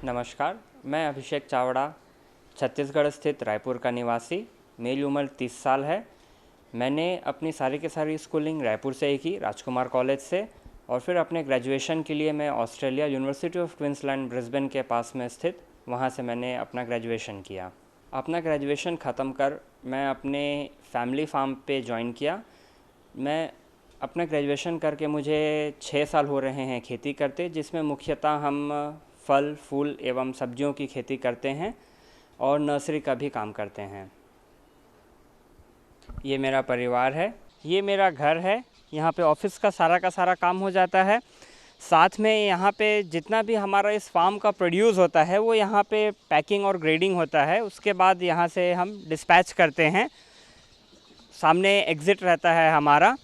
नमस्कार, मैं अभिषेक चावड़ा, छत्तीसगढ़ स्थित रायपुर का निवासी। मेरी उम्र 30 साल है। मैंने अपनी सारी की सारी स्कूलिंग रायपुर से ही की, राजकुमार कॉलेज से, और फिर अपने ग्रेजुएशन के लिए मैं Australia university of Queensland Brisbane के पास में स्थित वहाँ से मैंने अपना ग्रेजुएशन किया। अपना ग्रेजुएशन ख़त्म कर मैं अपने फैमिली फार्म पे ज्वाइन किया। मैं अपना ग्रेजुएशन करके मुझे 6 साल हो रहे हैं खेती करते, जिसमें मुख्यतः हम फल फूल एवं सब्जियों की खेती करते हैं और नर्सरी का भी काम करते हैं। ये मेरा परिवार है, ये मेरा घर है। यहाँ पे ऑफिस का सारा काम हो जाता है। साथ में यहाँ पे जितना भी हमारा इस फार्म का प्रोड्यूस होता है वो यहाँ पे पैकिंग और ग्रेडिंग होता है। उसके बाद यहाँ से हम डिस्पैच करते हैं। सामने एग्ज़िट रहता है हमारा,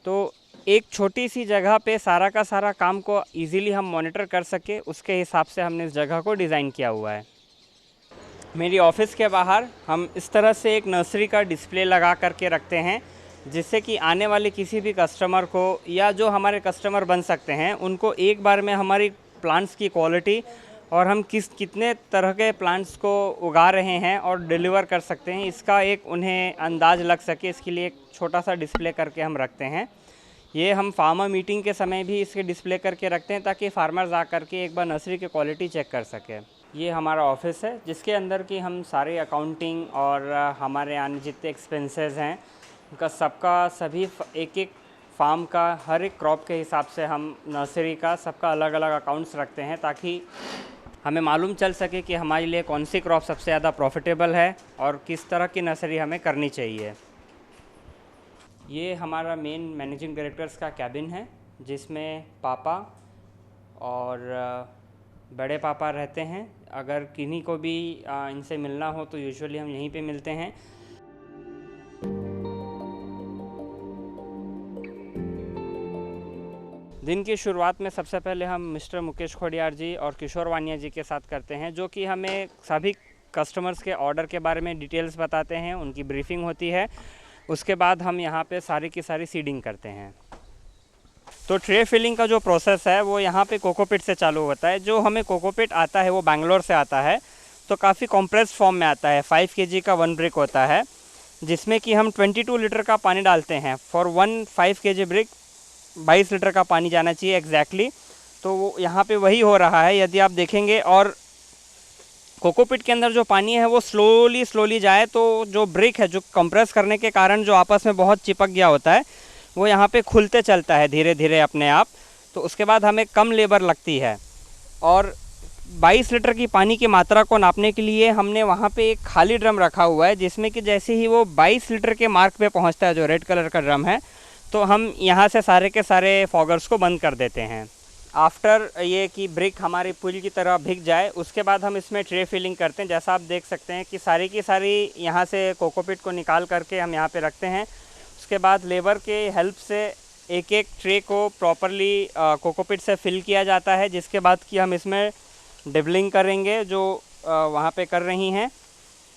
तो एक छोटी सी जगह पे सारा का सारा काम को इजीली हम मॉनिटर कर सके, उसके हिसाब से हमने इस जगह को डिज़ाइन किया हुआ है। मेरी ऑफ़िस के बाहर हम इस तरह से एक नर्सरी का डिस्प्ले लगा करके रखते हैं, जिससे कि आने वाले किसी भी कस्टमर को या जो हमारे कस्टमर बन सकते हैं उनको एक बार में हमारी प्लांट्स की क्वालिटी और हम कितने तरह के प्लांट्स को उगा रहे हैं और डिलीवर कर सकते हैं, इसका एक उन्हें अंदाज़ लग सके। इसके लिए एक छोटा सा डिस्प्ले करके हम रखते हैं। ये हम फार्मर मीटिंग के समय भी इसके डिस्प्ले करके रखते हैं, ताकि फार्मर्स आ करके एक बार नर्सरी की क्वालिटी चेक कर सकें। ये हमारा ऑफिस है, जिसके अंदर की हम सारे अकाउंटिंग और हमारे आने जितने एक्सपेंसेस हैं उनका सबका सभी एक एक फार्म का हर एक क्रॉप के हिसाब से हम नर्सरी का सबका अलग अलग अकाउंट्स रखते हैं, ताकि हमें मालूम चल सके कि हमारे लिए कौन सी क्रॉप सबसे ज़्यादा प्रॉफिटेबल है और किस तरह की नर्सरी हमें करनी चाहिए। ये हमारा मेन मैनेजिंग डायरेक्टर्स का कैबिन है, जिसमें पापा और बड़े पापा रहते हैं। अगर किन्हीं को भी इनसे मिलना हो तो यूजुअली हम यहीं पे मिलते हैं। दिन की शुरुआत में सबसे पहले हम मिस्टर मुकेश खोडियार जी और किशोर वानिया जी के साथ करते हैं, जो कि हमें सभी कस्टमर्स के ऑर्डर के बारे में डिटेल्स बताते हैं, उनकी ब्रीफिंग होती है। उसके बाद हम यहाँ पे सारी की सारी सीडिंग करते हैं। तो ट्रे फिलिंग का जो प्रोसेस है वो यहाँ पे कोकोपीट से चालू होता है। जो हमें कोकोपीट आता है वो बैंगलोर से आता है, तो काफ़ी कॉम्प्रेस्ड फॉर्म में आता है। 5 kg का 1 ब्रिक होता है, जिसमें कि हम 22 लीटर का पानी डालते हैं। फॉर 1 5 kg ब्रिक 22 लीटर का पानी जाना चाहिए एग्जैक्टली। तो वो यहाँ पे वही हो रहा है, यदि आप देखेंगे। और कोकोपीट के अंदर जो पानी है वो स्लोली जाए, तो जो ब्रिक है जो कंप्रेस करने के कारण जो आपस में बहुत चिपक गया होता है वो यहाँ पे खुलते चलता है धीरे धीरे अपने आप। तो उसके बाद हमें कम लेबर लगती है। और 22 लीटर की पानी की मात्रा को नापने के लिए हमने वहाँ पे एक खाली ड्रम रखा हुआ है, जिसमें कि जैसे ही वो 22 लीटर के मार्क पे पहुँचता है, जो रेड कलर का ड्रम है, तो हम यहाँ से सारे के सारे फॉगर्स को बंद कर देते हैं। आफ्टर ये कि ब्रिक हमारी पुल की तरह भीग जाए, उसके बाद हम इसमें ट्रे फिलिंग करते हैं। जैसा आप देख सकते हैं कि सारी की सारी यहाँ से कोकोपीट को निकाल करके हम यहाँ पे रखते हैं। उसके बाद लेबर के हेल्प से एक एक ट्रे को प्रॉपरली कोकोपीट से फिल किया जाता है, जिसके बाद कि हम इसमें डिबलिंग करेंगे, जो वहाँ पे कर रही हैं।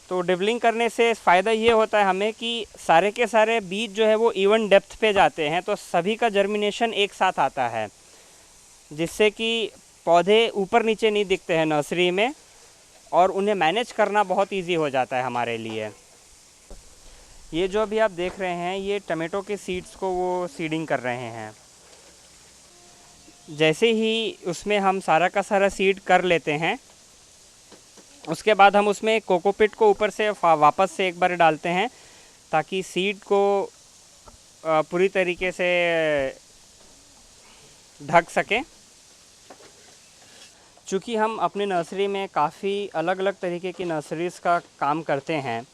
तो डिबलिंग करने से फ़ायदा ये होता है हमें कि सारे के सारे बीज जो है वो इवन डेप्थ पे जाते हैं, तो सभी का जर्मिनेशन एक साथ आता है, जिससे कि पौधे ऊपर नीचे नहीं दिखते हैं नर्सरी में, और उन्हें मैनेज करना बहुत इजी हो जाता है हमारे लिए। ये जो अभी आप देख रहे हैं, ये टमाटो के सीड्स को वो सीडिंग कर रहे हैं। जैसे ही उसमें हम सारा का सारा सीड कर लेते हैं, उसके बाद हम उसमें कोकोपीट को ऊपर से वापस से एक बार डालते हैं, ताकि सीड को पूरी तरीके से ढक सके। चूँकि हम अपनी नर्सरी में काफ़ी अलग अलग तरीके की नर्सरीज़ का काम करते हैं,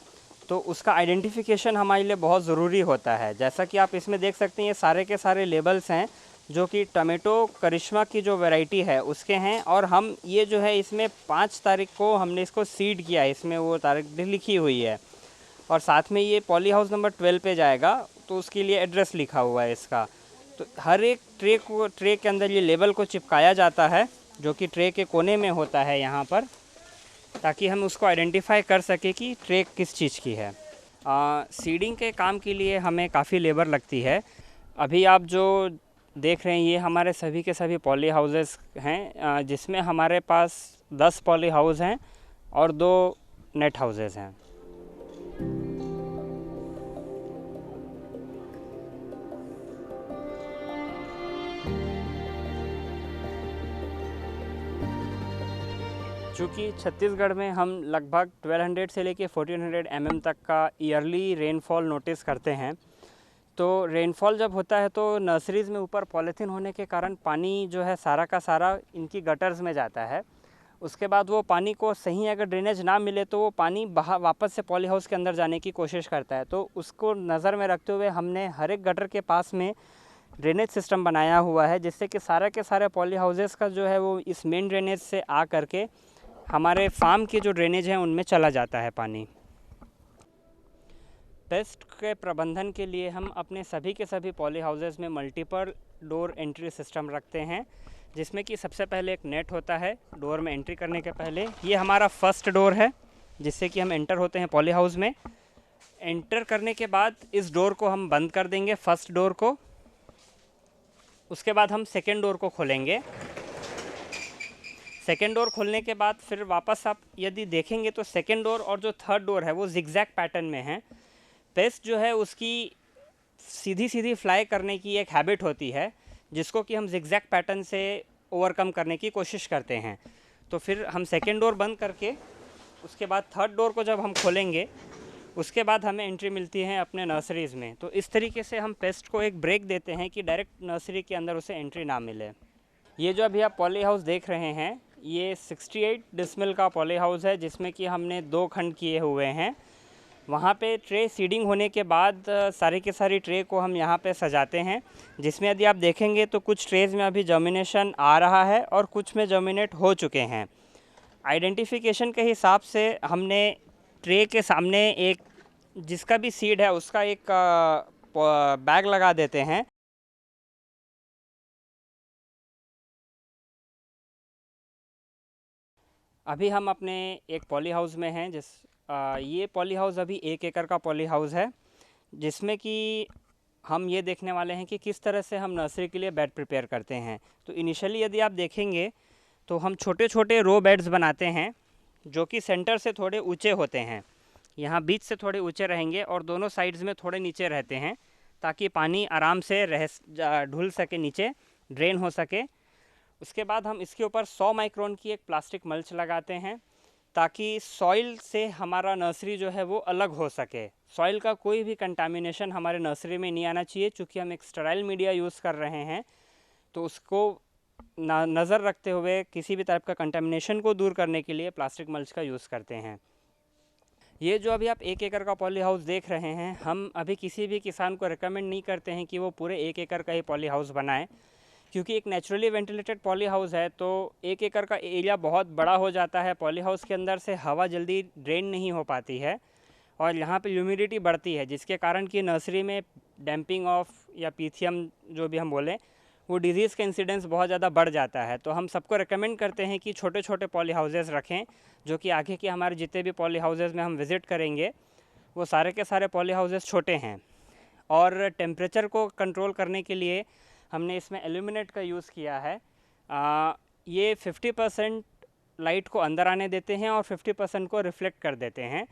तो उसका आइडेंटिफिकेशन हमारे लिए बहुत ज़रूरी होता है। जैसा कि आप इसमें देख सकते हैं, ये सारे के सारे लेबल्स हैं, जो कि टमेटो करिश्मा की जो वैरायटी है उसके हैं। और हम ये जो है इसमें 5 तारीख को हमने इसको सीड किया है, इसमें वो तारीख लिखी हुई है। और साथ में ये पॉली हाउस नंबर 12 पे जाएगा, तो उसके लिए एड्रेस लिखा हुआ है इसका। तो हर एक ट्रे के अंदर ये लेबल को चिपकाया जाता है, जो कि ट्रे के कोने में होता है यहाँ पर, ताकि हम उसको आइडेंटिफाई कर सके कि ट्रे किस चीज़ की है। सीडिंग के काम के लिए हमें काफ़ी लेबर लगती है। अभी आप जो देख रहे हैं ये हमारे सभी के सभी पॉली हाउसेस हैं, जिसमें हमारे पास 10 पॉली हाउस हैं और 2 नेट हाउसेस हैं। चूँकि छत्तीसगढ़ में हम लगभग 1200 से लेके 1400 mm तक का ईयरली रेनफॉल नोटिस करते हैं, तो रेनफॉल जब होता है तो नर्सरीज़ में ऊपर पॉलीथीन होने के कारण पानी जो है सारा का सारा इनकी गटर्स में जाता है। उसके बाद वो पानी को सही अगर ड्रेनेज ना मिले तो वो पानी वापस से पॉली हाउस के अंदर जाने की कोशिश करता है। तो उसको नज़र में रखते हुए हमने हर एक गटर के पास में ड्रेनेज सिस्टम बनाया हुआ है, जिससे कि सारे के सारे पॉली हाउसेस का जो है वो इस मेन ड्रेनेज से आ करके हमारे फार्म के जो ड्रेनेज हैं उनमें चला जाता है पानी। पेस्ट के प्रबंधन के लिए हम अपने सभी के सभी पॉली हाउसेस में मल्टीपल डोर एंट्री सिस्टम रखते हैं, जिसमें कि सबसे पहले एक नेट होता है डोर में एंट्री करने के पहले। ये हमारा फर्स्ट डोर है जिससे कि हम एंटर होते हैं पॉली हाउस में। एंटर करने के बाद इस डोर को हम बंद कर देंगे, फर्स्ट डोर को। उसके बाद हम सेकेंड डोर को खोलेंगे। सेकेंड डोर खोलने के बाद फिर वापस आप यदि देखेंगे तो सेकेंड डोर और जो थर्ड डोर है वो जिगजैग पैटर्न में है। पेस्ट जो है उसकी सीधी सीधी फ्लाई करने की एक हैबिट होती है, जिसको कि हम जिगजैग पैटर्न से ओवरकम करने की कोशिश करते हैं। तो फिर हम सेकेंड डोर बंद करके उसके बाद थर्ड डोर को जब हम खोलेंगे उसके बाद हमें एंट्री मिलती है अपने नर्सरीज़ में। तो इस तरीके से हम पेस्ट को एक ब्रेक देते हैं कि डायरेक्ट नर्सरी के अंदर उसे एंट्री ना मिले। ये जो अभी आप पॉली हाउस देख रहे हैं ये 68 डिसमिल का पॉली हाउस है, जिसमें कि हमने 2 खंड किए हुए हैं। वहाँ पे ट्रे सीडिंग होने के बाद सारी के सारी ट्रे को हम यहाँ पे सजाते हैं, जिसमें यदि आप देखेंगे तो कुछ ट्रेज़ में अभी जर्मिनेशन आ रहा है और कुछ में जर्मिनेट हो चुके हैं। आइडेंटिफिकेशन के हिसाब से हमने ट्रे के सामने एक जिसका भी सीड है उसका एक बैग लगा देते हैं। अभी हम अपने एक पॉली हाउस में हैं ये पॉली हाउस अभी 1 एकड़ का पॉली हाउस है, जिसमें कि हम ये देखने वाले हैं कि किस तरह से हम नर्सरी के लिए बेड प्रिपेयर करते हैं। तो इनिशियली यदि आप देखेंगे तो हम छोटे छोटे रो बेड्स बनाते हैं जो कि सेंटर से थोड़े ऊंचे होते हैं। यहाँ बीच से थोड़े ऊंचे रहेंगे और दोनों साइड्स में थोड़े नीचे रहते हैं, ताकि पानी आराम से ढुल सके, नीचे ड्रेन हो सके। उसके बाद हम इसके ऊपर 100 माइक्रोन की एक प्लास्टिक मल्च लगाते हैं, ताकि सॉइल से हमारा नर्सरी जो है वो अलग हो सके। सॉइल का कोई भी कंटामिनेशन हमारे नर्सरी में नहीं आना चाहिए, चूँकि हम एक स्टेराइल मीडिया यूज़ कर रहे हैं। तो उसको नज़र रखते हुए किसी भी टाइप का कंटामिनेशन को दूर करने के लिए प्लास्टिक मल्च का यूज़ करते हैं। ये जो अभी आप 1 एकड़ का पॉली हाउस देख रहे हैं, हम अभी किसी भी किसान को रिकमेंड नहीं करते हैं कि वो पूरे 1 एकड़ का ही पॉली हाउस बनाए, क्योंकि एक नेचुरली वेंटिलेटेड पॉली हाउस है तो 1 एकड़ का एरिया बहुत बड़ा हो जाता है। पॉली हाउस के अंदर से हवा जल्दी ड्रेन नहीं हो पाती है और यहाँ पे ह्यूमिडिटी बढ़ती है, जिसके कारण कि नर्सरी में डैम्पिंग ऑफ या पीथियम जो भी हम बोलें वो डिज़ीज़ का इंसिडेंस बहुत ज़्यादा बढ़ जाता है। तो हम सबको रेकमेंड करते हैं कि छोटे छोटे पॉली हाउसेस रखें, जो कि आगे के हमारे जितने भी पॉली हाउसेस में हम विज़िट करेंगे वो सारे के सारे पॉली हाउसेस छोटे हैं। और टेम्परेचर को कंट्रोल करने के लिए हमने इसमें एल्यूमिनेट का यूज़ किया है। ये 50% लाइट को अंदर आने देते हैं और 50% को रिफ्लेक्ट कर देते हैं,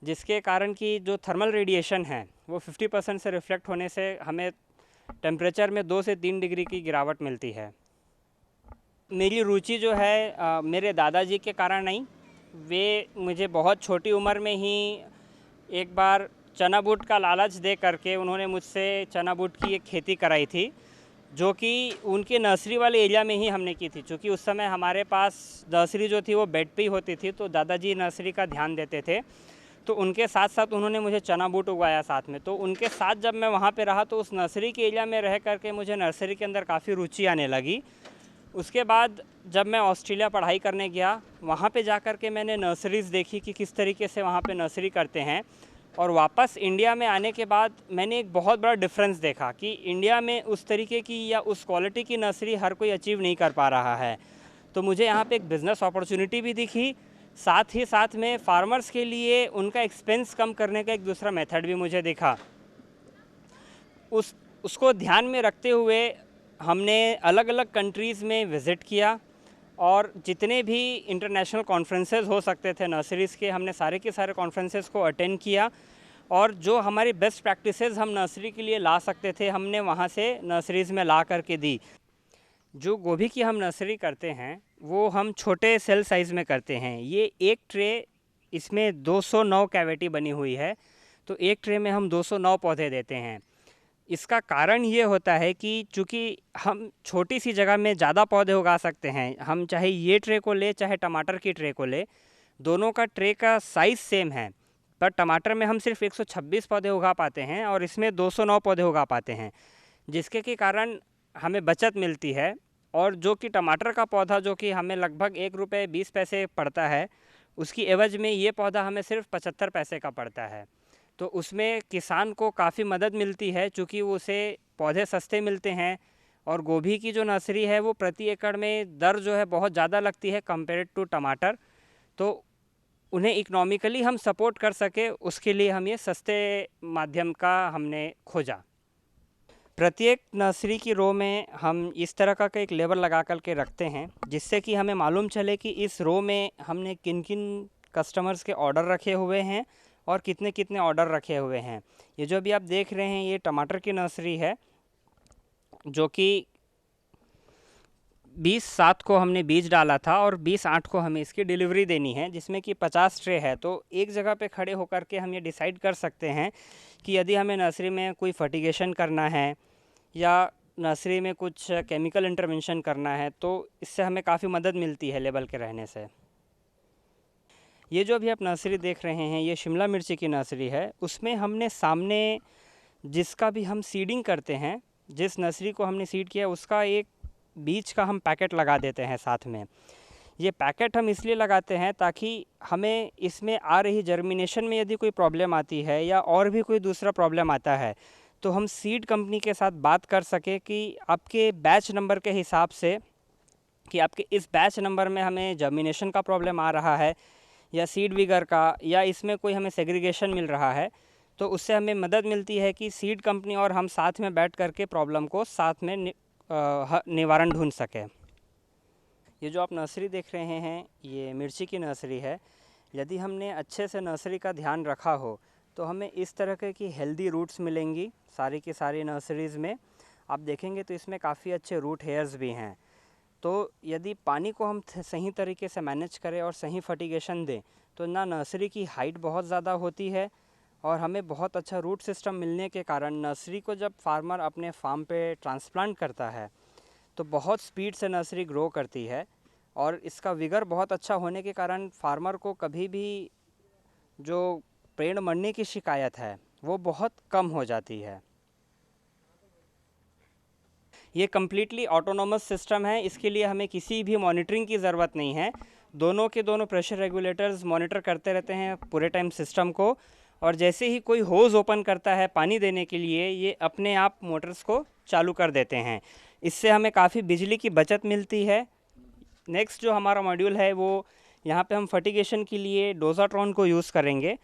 जिसके कारण कि जो थर्मल रेडिएशन है वो 50% से रिफ्लेक्ट होने से हमें टेम्परेचर में 2 से 3 डिग्री की गिरावट मिलती है। मेरी रुचि जो है मेरे दादाजी के कारण नहीं, वे मुझे बहुत छोटी उम्र में ही एक बार चना बूट का लालच दे करके उन्होंने मुझसे चना बूट की एक खेती कराई थी, जो कि उनके नर्सरी वाले एरिया में ही हमने की थी। क्योंकि उस समय हमारे पास नर्सरी जो थी वो बेड पे ही होती थी, तो दादाजी नर्सरी का ध्यान देते थे। तो उनके साथ साथ उन्होंने मुझे चना बूट उगाया साथ में। तो उनके साथ जब मैं वहाँ पे रहा तो उस नर्सरी के एरिया में रह करके मुझे नर्सरी के अंदर काफ़ी रुचि आने लगी। उसके बाद जब मैं ऑस्ट्रेलिया पढ़ाई करने गया, वहाँ पे जा कर के मैंने नर्सरीज़ देखी कि किस तरीके से वहाँ पे नर्सरी करते हैं। और वापस इंडिया में आने के बाद मैंने एक बहुत बड़ा डिफरेंस देखा कि इंडिया में उस तरीके की या उस क्वालिटी की नर्सरी हर कोई अचीव नहीं कर पा रहा है। तो मुझे यहाँ पे एक बिज़नेस अपॉर्चुनिटी भी दिखी, साथ ही साथ में फार्मर्स के लिए उनका एक्सपेंस कम करने का एक दूसरा मेथड भी मुझे दिखा। उसको ध्यान में रखते हुए हमने अलग अलग कंट्रीज़ में विज़िट किया और जितने भी इंटरनेशनल कॉन्फ्रेंसेस हो सकते थे नर्सरीज़ के, हमने सारे के सारे कॉन्फ्रेंसेस को अटेंड किया और जो हमारी बेस्ट प्रैक्टिसेस हम नर्सरी के लिए ला सकते थे हमने वहाँ से नर्सरीज़ में ला करके दी। जो गोभी की हम नर्सरी करते हैं वो हम छोटे सेल साइज़ में करते हैं। ये एक ट्रे, इसमें 209 कैविटी बनी हुई है, तो एक ट्रे में हम 209 पौधे देते हैं। इसका कारण ये होता है कि चूँकि हम छोटी सी जगह में ज़्यादा पौधे उगा सकते हैं, हम चाहे ये ट्रे को ले चाहे टमाटर की ट्रे को ले, दोनों का ट्रे का साइज़ सेम है, पर टमाटर में हम सिर्फ 126 पौधे उगा पाते हैं और इसमें 209 पौधे उगा पाते हैं, जिसके के कारण हमें बचत मिलती है। और जो कि टमाटर का पौधा जो कि हमें लगभग 1 रुपये 20 पैसे पड़ता है, उसकी एवज में ये पौधा हमें सिर्फ 75 पैसे का पड़ता है। तो उसमें किसान को काफ़ी मदद मिलती है चूँकि उसे पौधे सस्ते मिलते हैं। और गोभी की जो नर्सरी है वो प्रति एकड़ में दर जो है बहुत ज़्यादा लगती है कंपेयर टू टमाटर, तो उन्हें इकोनॉमिकली हम सपोर्ट कर सके उसके लिए हम ये सस्ते माध्यम का हमने खोजा। प्रत्येक नर्सरी की रो में हम इस तरह का एक लेबल लगा कर के रखते हैं, जिससे कि हमें मालूम चले कि इस रो में हमने किन किन कस्टमर्स के ऑर्डर रखे हुए हैं और कितने कितने ऑर्डर रखे हुए हैं। ये जो अभी आप देख रहे हैं ये टमाटर की नर्सरी है, जो कि 20/7 को हमने बीज डाला था और 20/8 को हमें इसकी डिलीवरी देनी है, जिसमें कि 50 ट्रे है। तो एक जगह पे खड़े होकर के हम ये डिसाइड कर सकते हैं कि यदि हमें नर्सरी में कोई फर्टिगेशन करना है या नर्सरी में कुछ केमिकल इंटरवेंशन करना है, तो इससे हमें काफ़ी मदद मिलती है लेबल के रहने से। ये जो अभी आप नर्सरी देख रहे हैं ये शिमला मिर्ची की नर्सरी है। उसमें हमने सामने जिसका भी हम सीडिंग करते हैं, जिस नर्सरी को हमने सीड किया उसका एक बीज का हम पैकेट लगा देते हैं साथ में। ये पैकेट हम इसलिए लगाते हैं ताकि हमें इसमें आ रही जर्मिनेशन में यदि कोई प्रॉब्लम आती है या और भी कोई दूसरा प्रॉब्लम आता है, तो हम सीड कंपनी के साथ बात कर सकें कि आपके बैच नंबर के हिसाब से कि आपके इस बैच नंबर में हमें जर्मिनेशन का प्रॉब्लम आ रहा है या सीड विगर का, या इसमें कोई हमें सेग्रीगेशन मिल रहा है, तो उससे हमें मदद मिलती है कि सीड कंपनी और हम साथ में बैठ करके प्रॉब्लम को साथ में निवारण ढूंढ सकें। ये जो आप नर्सरी देख रहे हैं ये मिर्ची की नर्सरी है। यदि हमने अच्छे से नर्सरी का ध्यान रखा हो तो हमें इस तरह की हेल्दी रूट्स मिलेंगी सारी की सारी नर्सरीज़ में। आप देखेंगे तो इसमें काफ़ी अच्छे रूट हेयर्स भी हैं। तो यदि पानी को हम सही तरीके से मैनेज करें और सही फर्टिगेशन दें तो ना नर्सरी की हाइट बहुत ज़्यादा होती है और हमें बहुत अच्छा रूट सिस्टम मिलने के कारण नर्सरी को जब फार्मर अपने फार्म पे ट्रांसप्लांट करता है तो बहुत स्पीड से नर्सरी ग्रो करती है और इसका विगर बहुत अच्छा होने के कारण फार्मर को कभी भी जो पेड़ मरने की शिकायत है वो बहुत कम हो जाती है। ये कम्प्लीटली ऑटोनोमस सिस्टम है, इसके लिए हमें किसी भी मॉनिटरिंग की ज़रूरत नहीं है। दोनों के दोनों प्रेशर रेगुलेटर्स मॉनिटर करते रहते हैं पूरे टाइम सिस्टम को, और जैसे ही कोई होज़ ओपन करता है पानी देने के लिए ये अपने आप मोटर्स को चालू कर देते हैं। इससे हमें काफ़ी बिजली की बचत मिलती है। नेक्स्ट जो हमारा मॉड्यूल है वो यहाँ पे हम फर्टिगेशन के लिए डोज़ाट्रॉन को यूज़ करेंगे।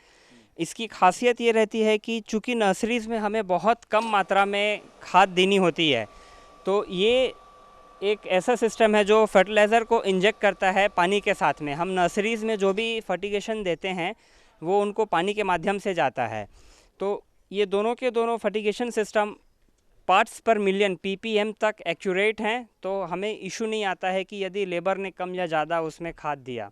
इसकी खासियत ये रहती है कि चूँकि नर्सरीज़ में हमें बहुत कम मात्रा में खाद देनी होती है, तो ये एक ऐसा सिस्टम है जो फर्टिलाइज़र को इंजेक्ट करता है पानी के साथ में। हम नर्सरीज़ में जो भी फर्टिगेशन देते हैं वो उनको पानी के माध्यम से जाता है। तो ये दोनों के दोनों फर्टिगेशन सिस्टम पार्ट्स पर मिलियन ppm तक एक्यूरेट हैं, तो हमें इशू नहीं आता है कि यदि लेबर ने कम या ज़्यादा उसमें खाद दिया।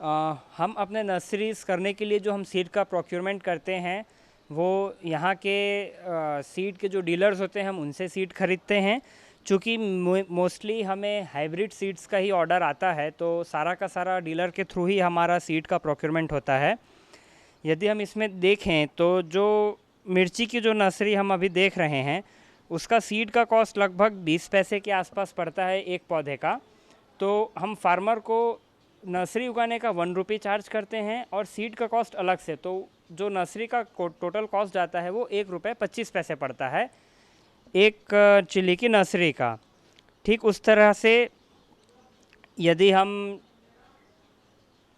हम अपने नर्सरीज़ करने के लिए जो हम सीड का प्रोक्योरमेंट करते हैं वो यहाँ के सीड के जो डीलर्स होते हैं हम उनसे सीड खरीदते हैं। चूँकि मोस्टली हमें हाइब्रिड सीड्स का ही ऑर्डर आता है तो सारा का सारा डीलर के थ्रू ही हमारा सीड का प्रोक्योरमेंट होता है। यदि हम इसमें देखें तो जो मिर्ची की जो नर्सरी हम अभी देख रहे हैं उसका सीड का कॉस्ट लगभग 20 पैसे के आसपास पड़ता है एक पौधे का। तो हम फार्मर को नर्सरी उगाने का 1 रुपये चार्ज करते हैं और सीड का कॉस्ट अलग से, तो जो नर्सरी का टोटल कॉस्ट जाता है वो 1 रुपये 25 पैसे पड़ता है एक चिली की नर्सरी का। ठीक उस तरह से यदि हम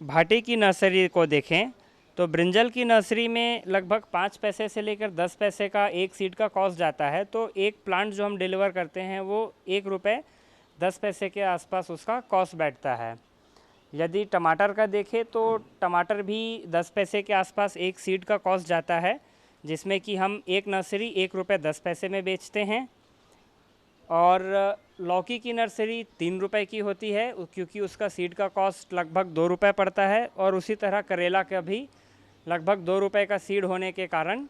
भाटे की नर्सरी को देखें तो ब्रिंजल की नर्सरी में लगभग 5 पैसे से लेकर 10 पैसे का एक सीड का कॉस्ट जाता है। तो एक प्लांट जो हम डिलीवर करते हैं वो 1 रुपये 10 पैसे के आसपास उसका कॉस्ट बैठता है। यदि टमाटर का देखें तो टमाटर भी 10 पैसे के आसपास एक सीड का कॉस्ट जाता है, जिसमें कि हम एक नर्सरी 1 रुपये 10 पैसे में बेचते हैं। और लौकी की नर्सरी 3 रुपये की होती है, क्योंकि उसका सीड का कॉस्ट लगभग 2 रुपये पड़ता है। और उसी तरह करेला का भी लगभग 2 रुपये का सीड होने के कारण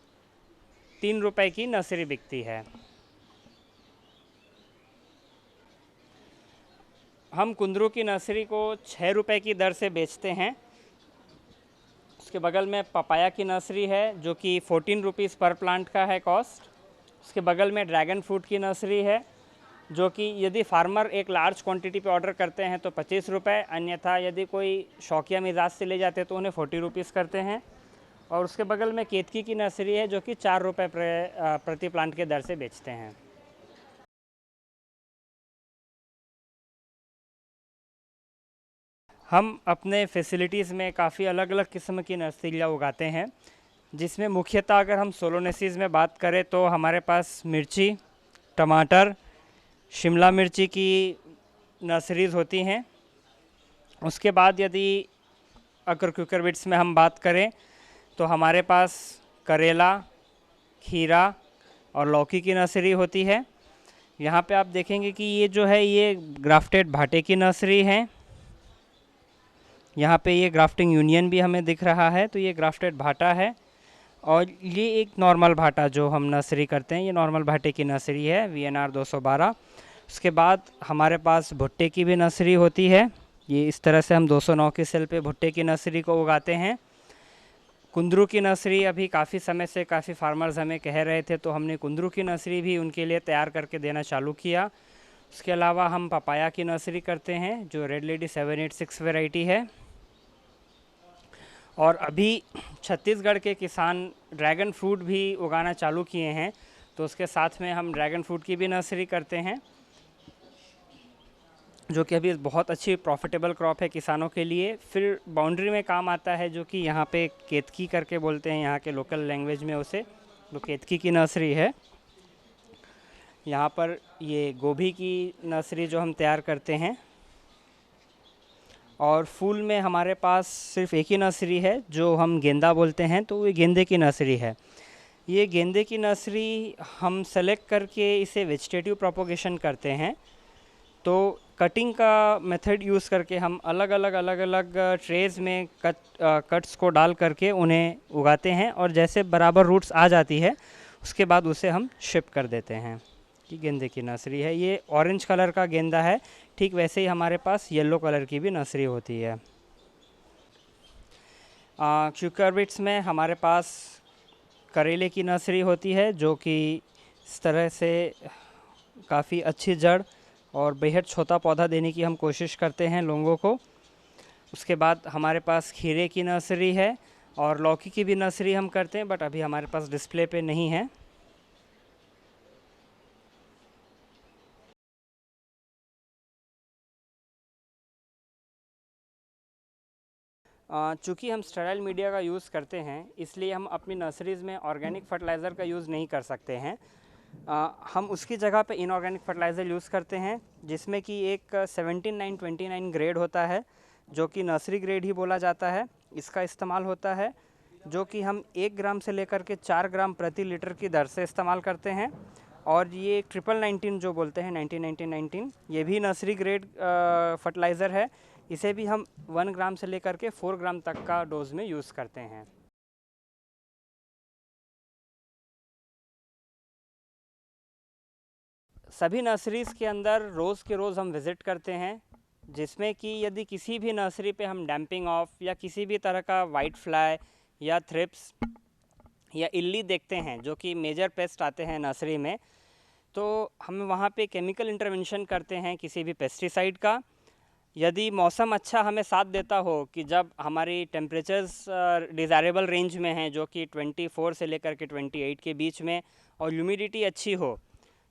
3 रुपये की नर्सरी बिकती है। हम कुंदरू की नर्सरी को 6 रुपये की दर से बेचते हैं। उसके बगल में पपाया की नर्सरी है जो कि 14 रुपीज़ पर प्लांट का है कॉस्ट। उसके बगल में ड्रैगन फ्रूट की नर्सरी है जो कि यदि फार्मर एक लार्ज क्वांटिटी पे ऑर्डर करते हैं तो 25 रुपये, अन्यथा यदि कोई शौकिया मिजाज से ले जाते हैं तो उन्हें 40 रुपीज़ करते हैं। और उसके बगल में केतकी की नर्सरी है जो कि 4 रुपये प्रति प्लांट के दर से बेचते हैं। हम अपने फैसिलिटीज़ में काफ़ी अलग अलग किस्म की नर्सरियाँ उगाते हैं, जिसमें मुख्यतः अगर हम सोलोनेसीज़ में बात करें तो हमारे पास मिर्ची, टमाटर, शिमला मिर्ची की नर्सरीज़ होती हैं। उसके बाद यदि अगर क्यूकरबिट्स में हम बात करें तो हमारे पास करेला, खीरा और लौकी की नर्सरी होती है। यहाँ पे आप देखेंगे कि ये जो है ये ग्राफ्टेड भाटे की नर्सरी है। यहाँ पे ये ग्राफ्टिंग यूनियन भी हमें दिख रहा है, तो ये ग्राफ्टेड भाटा है। और ये एक नॉर्मल भाटा जो हम नर्सरी करते हैं, ये नॉर्मल भाटे की नर्सरी है VNR 212। उसके बाद हमारे पास भुट्टे की भी नर्सरी होती है। ये इस तरह से हम 209 की सेल पे भुट्टे की नर्सरी को उगाते हैं। कुंदरू की नर्सरी अभी काफ़ी समय से काफ़ी फार्मर्स हमें कह रहे थे, तो हमने कुंदरू की नर्सरी भी उनके लिए तैयार करके देना चालू किया। उसके अलावा हम पपाया की नर्सरी करते हैं जो रेड लेडी 786 वैरायटी है। और अभी छत्तीसगढ़ के किसान ड्रैगन फ्रूट भी उगाना चालू किए हैं, तो उसके साथ में हम ड्रैगन फ्रूट की भी नर्सरी करते हैं, जो कि अभी बहुत अच्छी प्रॉफिटेबल क्रॉप है किसानों के लिए। फिर बाउंड्री में काम आता है जो कि यहाँ पे केतकी करके बोलते हैं यहाँ के लोकल लैंग्वेज में उसे, तो केतकी की नर्सरी है। यहाँ पर ये गोभी की नर्सरी जो हम तैयार करते हैं। और फूल में हमारे पास सिर्फ एक ही नर्सरी है जो हम गेंदा बोलते हैं, तो ये गेंदे की नर्सरी है। ये गेंदे की नर्सरी हम सेलेक्ट करके इसे वेजिटेटिव प्रोपोगेशन करते हैं। तो कटिंग का मेथड यूज़ करके हम अलग अलग ट्रेज़ में कट्स को डाल करके उन्हें उगाते हैं, और जैसे बराबर रूट्स आ जाती है उसके बाद उसे हम शिप कर देते हैं। कि गेंदे की नर्सरी है। ये ऑरेंज कलर का गेंदा है, ठीक वैसे ही हमारे पास येलो कलर की भी नर्सरी होती है। क्यूकरबिट्स में हमारे पास करेले की नर्सरी होती है जो कि इस तरह से काफ़ी अच्छी जड़ और बेहद छोटा पौधा देने की हम कोशिश करते हैं लोगों को। उसके बाद हमारे पास खीरे की नर्सरी है और लौकी की भी नर्सरी हम करते हैं, बट अभी हमारे पास डिस्प्ले पे नहीं है। चूँकि हम स्टेराइल मीडिया का यूज़ करते हैं, इसलिए हम अपनी नर्सरीज़ में ऑर्गेनिक फर्टिलाइज़र का यूज़ नहीं कर सकते हैं। हम उसकी जगह पे इनऑर्गेनिक फर्टिलाइज़र यूज़ करते हैं, जिसमें कि एक 17929 ग्रेड होता है जो कि नर्सरी ग्रेड ही बोला जाता है। इसका इस्तेमाल होता है, जो कि हम 1 ग्राम से लेकर के 4 ग्राम प्रति लीटर की दर से इस्तेमाल करते हैं। और ये 1919 जो बोलते हैं 1919, ये भी नर्सरी ग्रेड फर्टिलाइज़र है। इसे भी हम 1 ग्राम से लेकर के 4 ग्राम तक का डोज में यूज़ करते हैं। सभी नर्सरीज़ के अंदर रोज़ के रोज़ हम विज़िट करते हैं, जिसमें कि यदि किसी भी नर्सरी पे हम डैम्पिंग ऑफ या किसी भी तरह का वाइट फ्लाई या थ्रिप्स या इल्ली देखते हैं, जो कि मेजर पेस्ट आते हैं नर्सरी में, तो हम वहाँ पे केमिकल इंटरवेंशन करते हैं किसी भी पेस्टिसाइड का। यदि मौसम अच्छा हमें साथ देता हो कि जब हमारी टेम्परेचर्स डिज़ायरेबल रेंज में हैं, जो कि 24 से लेकर के 28 के बीच में, और ह्यूमिडिटी अच्छी हो,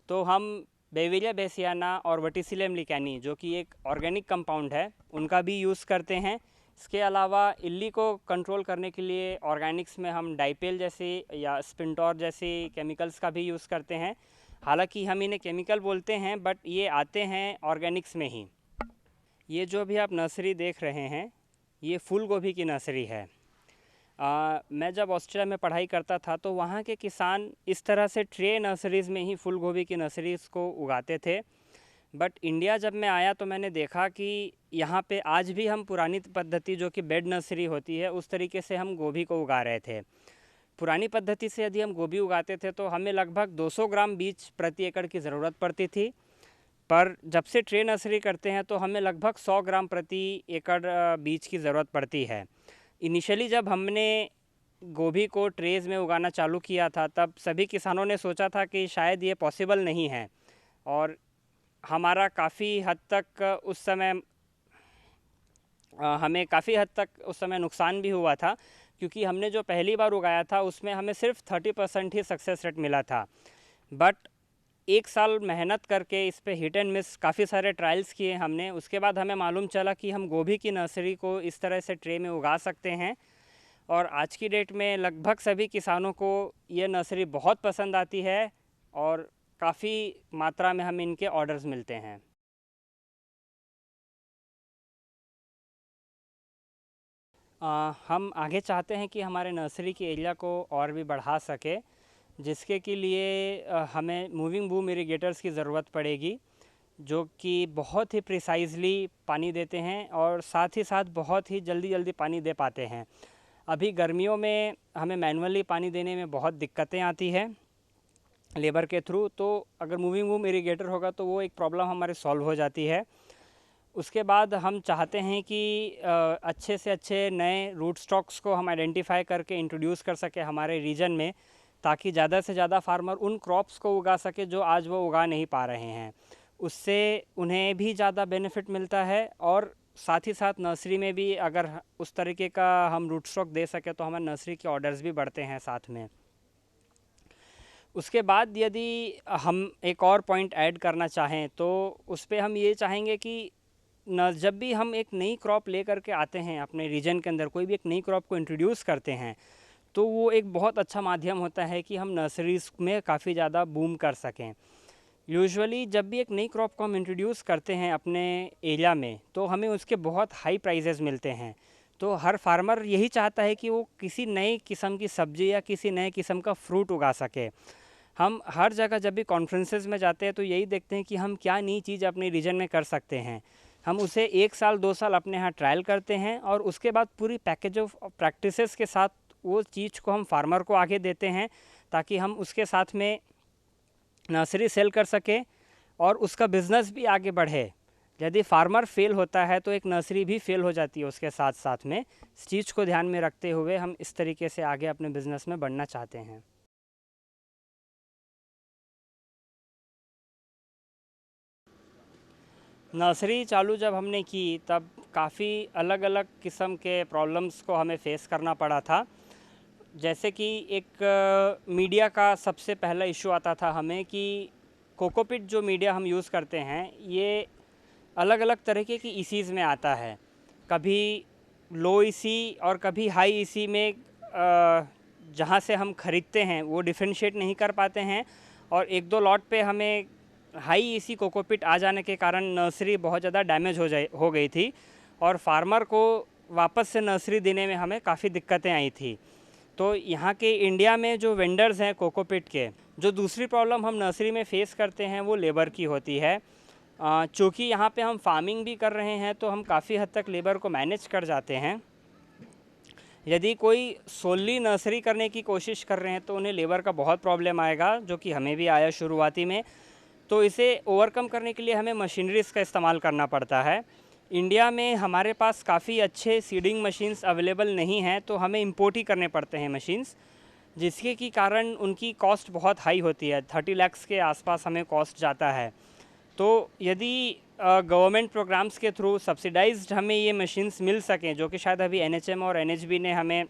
तो हम बेविलिया बेसियाना और वर्टिसिलियम लिकैनी, जो कि एक ऑर्गेनिक कंपाउंड है, उनका भी यूज़ करते हैं, इसके अलावा इल्ली को कंट्रोल करने के लिए ऑर्गेनिक्स में हम डाइपेल जैसे या स्पिंटोर जैसे केमिकल्स का भी यूज़ करते हैं। हालांकि हम इन्हें केमिकल बोलते हैं बट ये आते हैं ऑर्गेनिक्स में ही। ये जो भी आप नर्सरी देख रहे हैं ये फूल गोभी की नर्सरी है। मैं जब ऑस्ट्रेलिया में पढ़ाई करता था तो वहाँ के किसान इस तरह से ट्रे नर्सरीज़ में ही फूल गोभी की नर्सरीज़ को उगाते थे। बट इंडिया जब मैं आया तो मैंने देखा कि यहाँ पे आज भी हम पुरानी पद्धति जो कि बेड नर्सरी होती है उस तरीके से हम गोभी को उगा रहे थे। पुरानी पद्धति से यदि हम गोभी उगाते थे तो हमें लगभग 200 ग्राम बीज प्रति एकड़ की ज़रूरत पड़ती थी, पर जब से ट्रे नर्सरी करते हैं तो हमें लगभग 100 ग्राम प्रति एकड़ बीज की ज़रूरत पड़ती है। इनिशियली जब हमने गोभी को ट्रेज़ में उगाना चालू किया था तब सभी किसानों ने सोचा था कि शायद ये पॉसिबल नहीं है, और हमारा काफ़ी हद तक उस समय हमें काफ़ी हद तक उस समय नुकसान भी हुआ था, क्योंकि हमने जो पहली बार उगाया था उसमें हमें सिर्फ 30% ही सक्सेस रेट मिला था। बट एक साल मेहनत करके इस पे हिट एंड मिस काफ़ी सारे ट्रायल्स किए हमने, उसके बाद हमें मालूम चला कि हम गोभी की नर्सरी को इस तरह से ट्रे में उगा सकते हैं। और आज की डेट में लगभग सभी किसानों को ये नर्सरी बहुत पसंद आती है और काफ़ी मात्रा में हमें इनके ऑर्डर्स मिलते हैं। हम आगे चाहते हैं कि हमारे नर्सरी के एरिया को और भी बढ़ा सके, जिसके के लिए हमें मूविंग बूम इरिगेटर्स की ज़रूरत पड़ेगी, जो कि बहुत ही प्रिसाइजली पानी देते हैं और साथ ही साथ बहुत ही जल्दी पानी दे पाते हैं। अभी गर्मियों में हमें मैनुअली पानी देने में बहुत दिक्कतें आती है लेबर के थ्रू, तो अगर मूविंग बूम इरिगेटर होगा तो वो एक प्रॉब्लम हमारी सॉल्व हो जाती है। उसके बाद हम चाहते हैं कि अच्छे से अच्छे नए रूट स्टॉक्स को हम आइडेंटिफाई करके इंट्रोड्यूस कर सके हमारे रीजन में, ताकि ज़्यादा से ज़्यादा फार्मर उन क्रॉप्स को उगा सके जो आज वो उगा नहीं पा रहे हैं। उससे उन्हें भी ज़्यादा बेनिफिट मिलता है और साथ ही साथ नर्सरी में भी अगर उस तरीके का हम रूट स्टॉक दे सके तो हमारे नर्सरी के ऑर्डर्स भी बढ़ते हैं साथ में। उसके बाद यदि हम एक और पॉइंट ऐड करना चाहें तो उस पर हम ये चाहेंगे कि न जब भी हम एक नई क्रॉप ले करके आते हैं अपने रीजन के अंदर, कोई भी एक नई क्रॉप को इंट्रोड्यूस करते हैं, तो वो एक बहुत अच्छा माध्यम होता है कि हम नर्सरीज़ में काफ़ी ज़्यादा बूम कर सकें। यूजुअली जब भी एक नई क्रॉप को हम इंट्रोड्यूस करते हैं अपने एरिया में तो हमें उसके बहुत हाई प्राइजेज़ मिलते हैं। तो हर फार्मर यही चाहता है कि वो किसी नई किस्म की सब्ज़ी या किसी नए किस्म का फ्रूट उगा सके। हम हर जगह जब भी कॉन्फ्रेंसेस में जाते हैं तो यही देखते हैं कि हम क्या नई चीज़ अपने रीजन में कर सकते हैं। हम उसे 1 साल 2 साल अपने यहाँ ट्रायल करते हैं और उसके बाद पूरी पैकेज ऑफ प्रैक्टिसेस के साथ वो चीज़ को हम फार्मर को आगे देते हैं, ताकि हम उसके साथ में नर्सरी सेल कर सके और उसका बिज़नेस भी आगे बढ़े। यदि फार्मर फेल होता है तो एक नर्सरी भी फेल हो जाती है उसके साथ साथ में। इस चीज़ को ध्यान में रखते हुए हम इस तरीके से आगे अपने बिज़नेस में बढ़ना चाहते हैं। नर्सरी चालू जब हमने की तब काफ़ी अलग अलग किस्म के प्रॉब्लम्स को हमें फेस करना पड़ा था। जैसे कि एक मीडिया का सबसे पहला इशू आता था हमें कि कोकोपीट जो मीडिया हम यूज़ करते हैं ये अलग अलग तरीके की ईसीज़ में आता है। कभी लो ईसी और कभी हाई ईसी में जहाँ से हम ख़रीदते हैं वो डिफरेंशिएट नहीं कर पाते हैं, और एक दो लॉट पे हमें हाई ईसी कोकोपीट आ जाने के कारण नर्सरी बहुत ज़्यादा डैमेज हो गई थी और फार्मर को वापस से नर्सरी देने में हमें काफ़ी दिक्कतें आई थी। तो यहाँ के इंडिया में जो वेंडर्स हैं कोकोपीट के, जो दूसरी प्रॉब्लम हम नर्सरी में फ़ेस करते हैं वो लेबर की होती है। चूँकि यहाँ पे हम फार्मिंग भी कर रहे हैं तो हम काफ़ी हद तक लेबर को मैनेज कर जाते हैं। यदि कोई सोली नर्सरी करने की कोशिश कर रहे हैं तो उन्हें लेबर का बहुत प्रॉब्लम आएगा, जो कि हमें भी आया शुरुआती में। तो इसे ओवरकम करने के लिए हमें मशीनरीज़ का इस्तेमाल करना पड़ता है। इंडिया में हमारे पास काफ़ी अच्छे सीडिंग मशीन्स अवेलेबल नहीं हैं, तो हमें इंपोर्ट ही करने पड़ते हैं मशीन्स, जिसके की कारण उनकी कॉस्ट बहुत हाई होती है। 30 लाख के आसपास हमें कॉस्ट जाता है। तो यदि गवर्नमेंट प्रोग्राम्स के थ्रू सब्सिडाइज्ड हमें ये मशीन्स मिल सकें, जो कि शायद अभी NHM और NHB ने हमें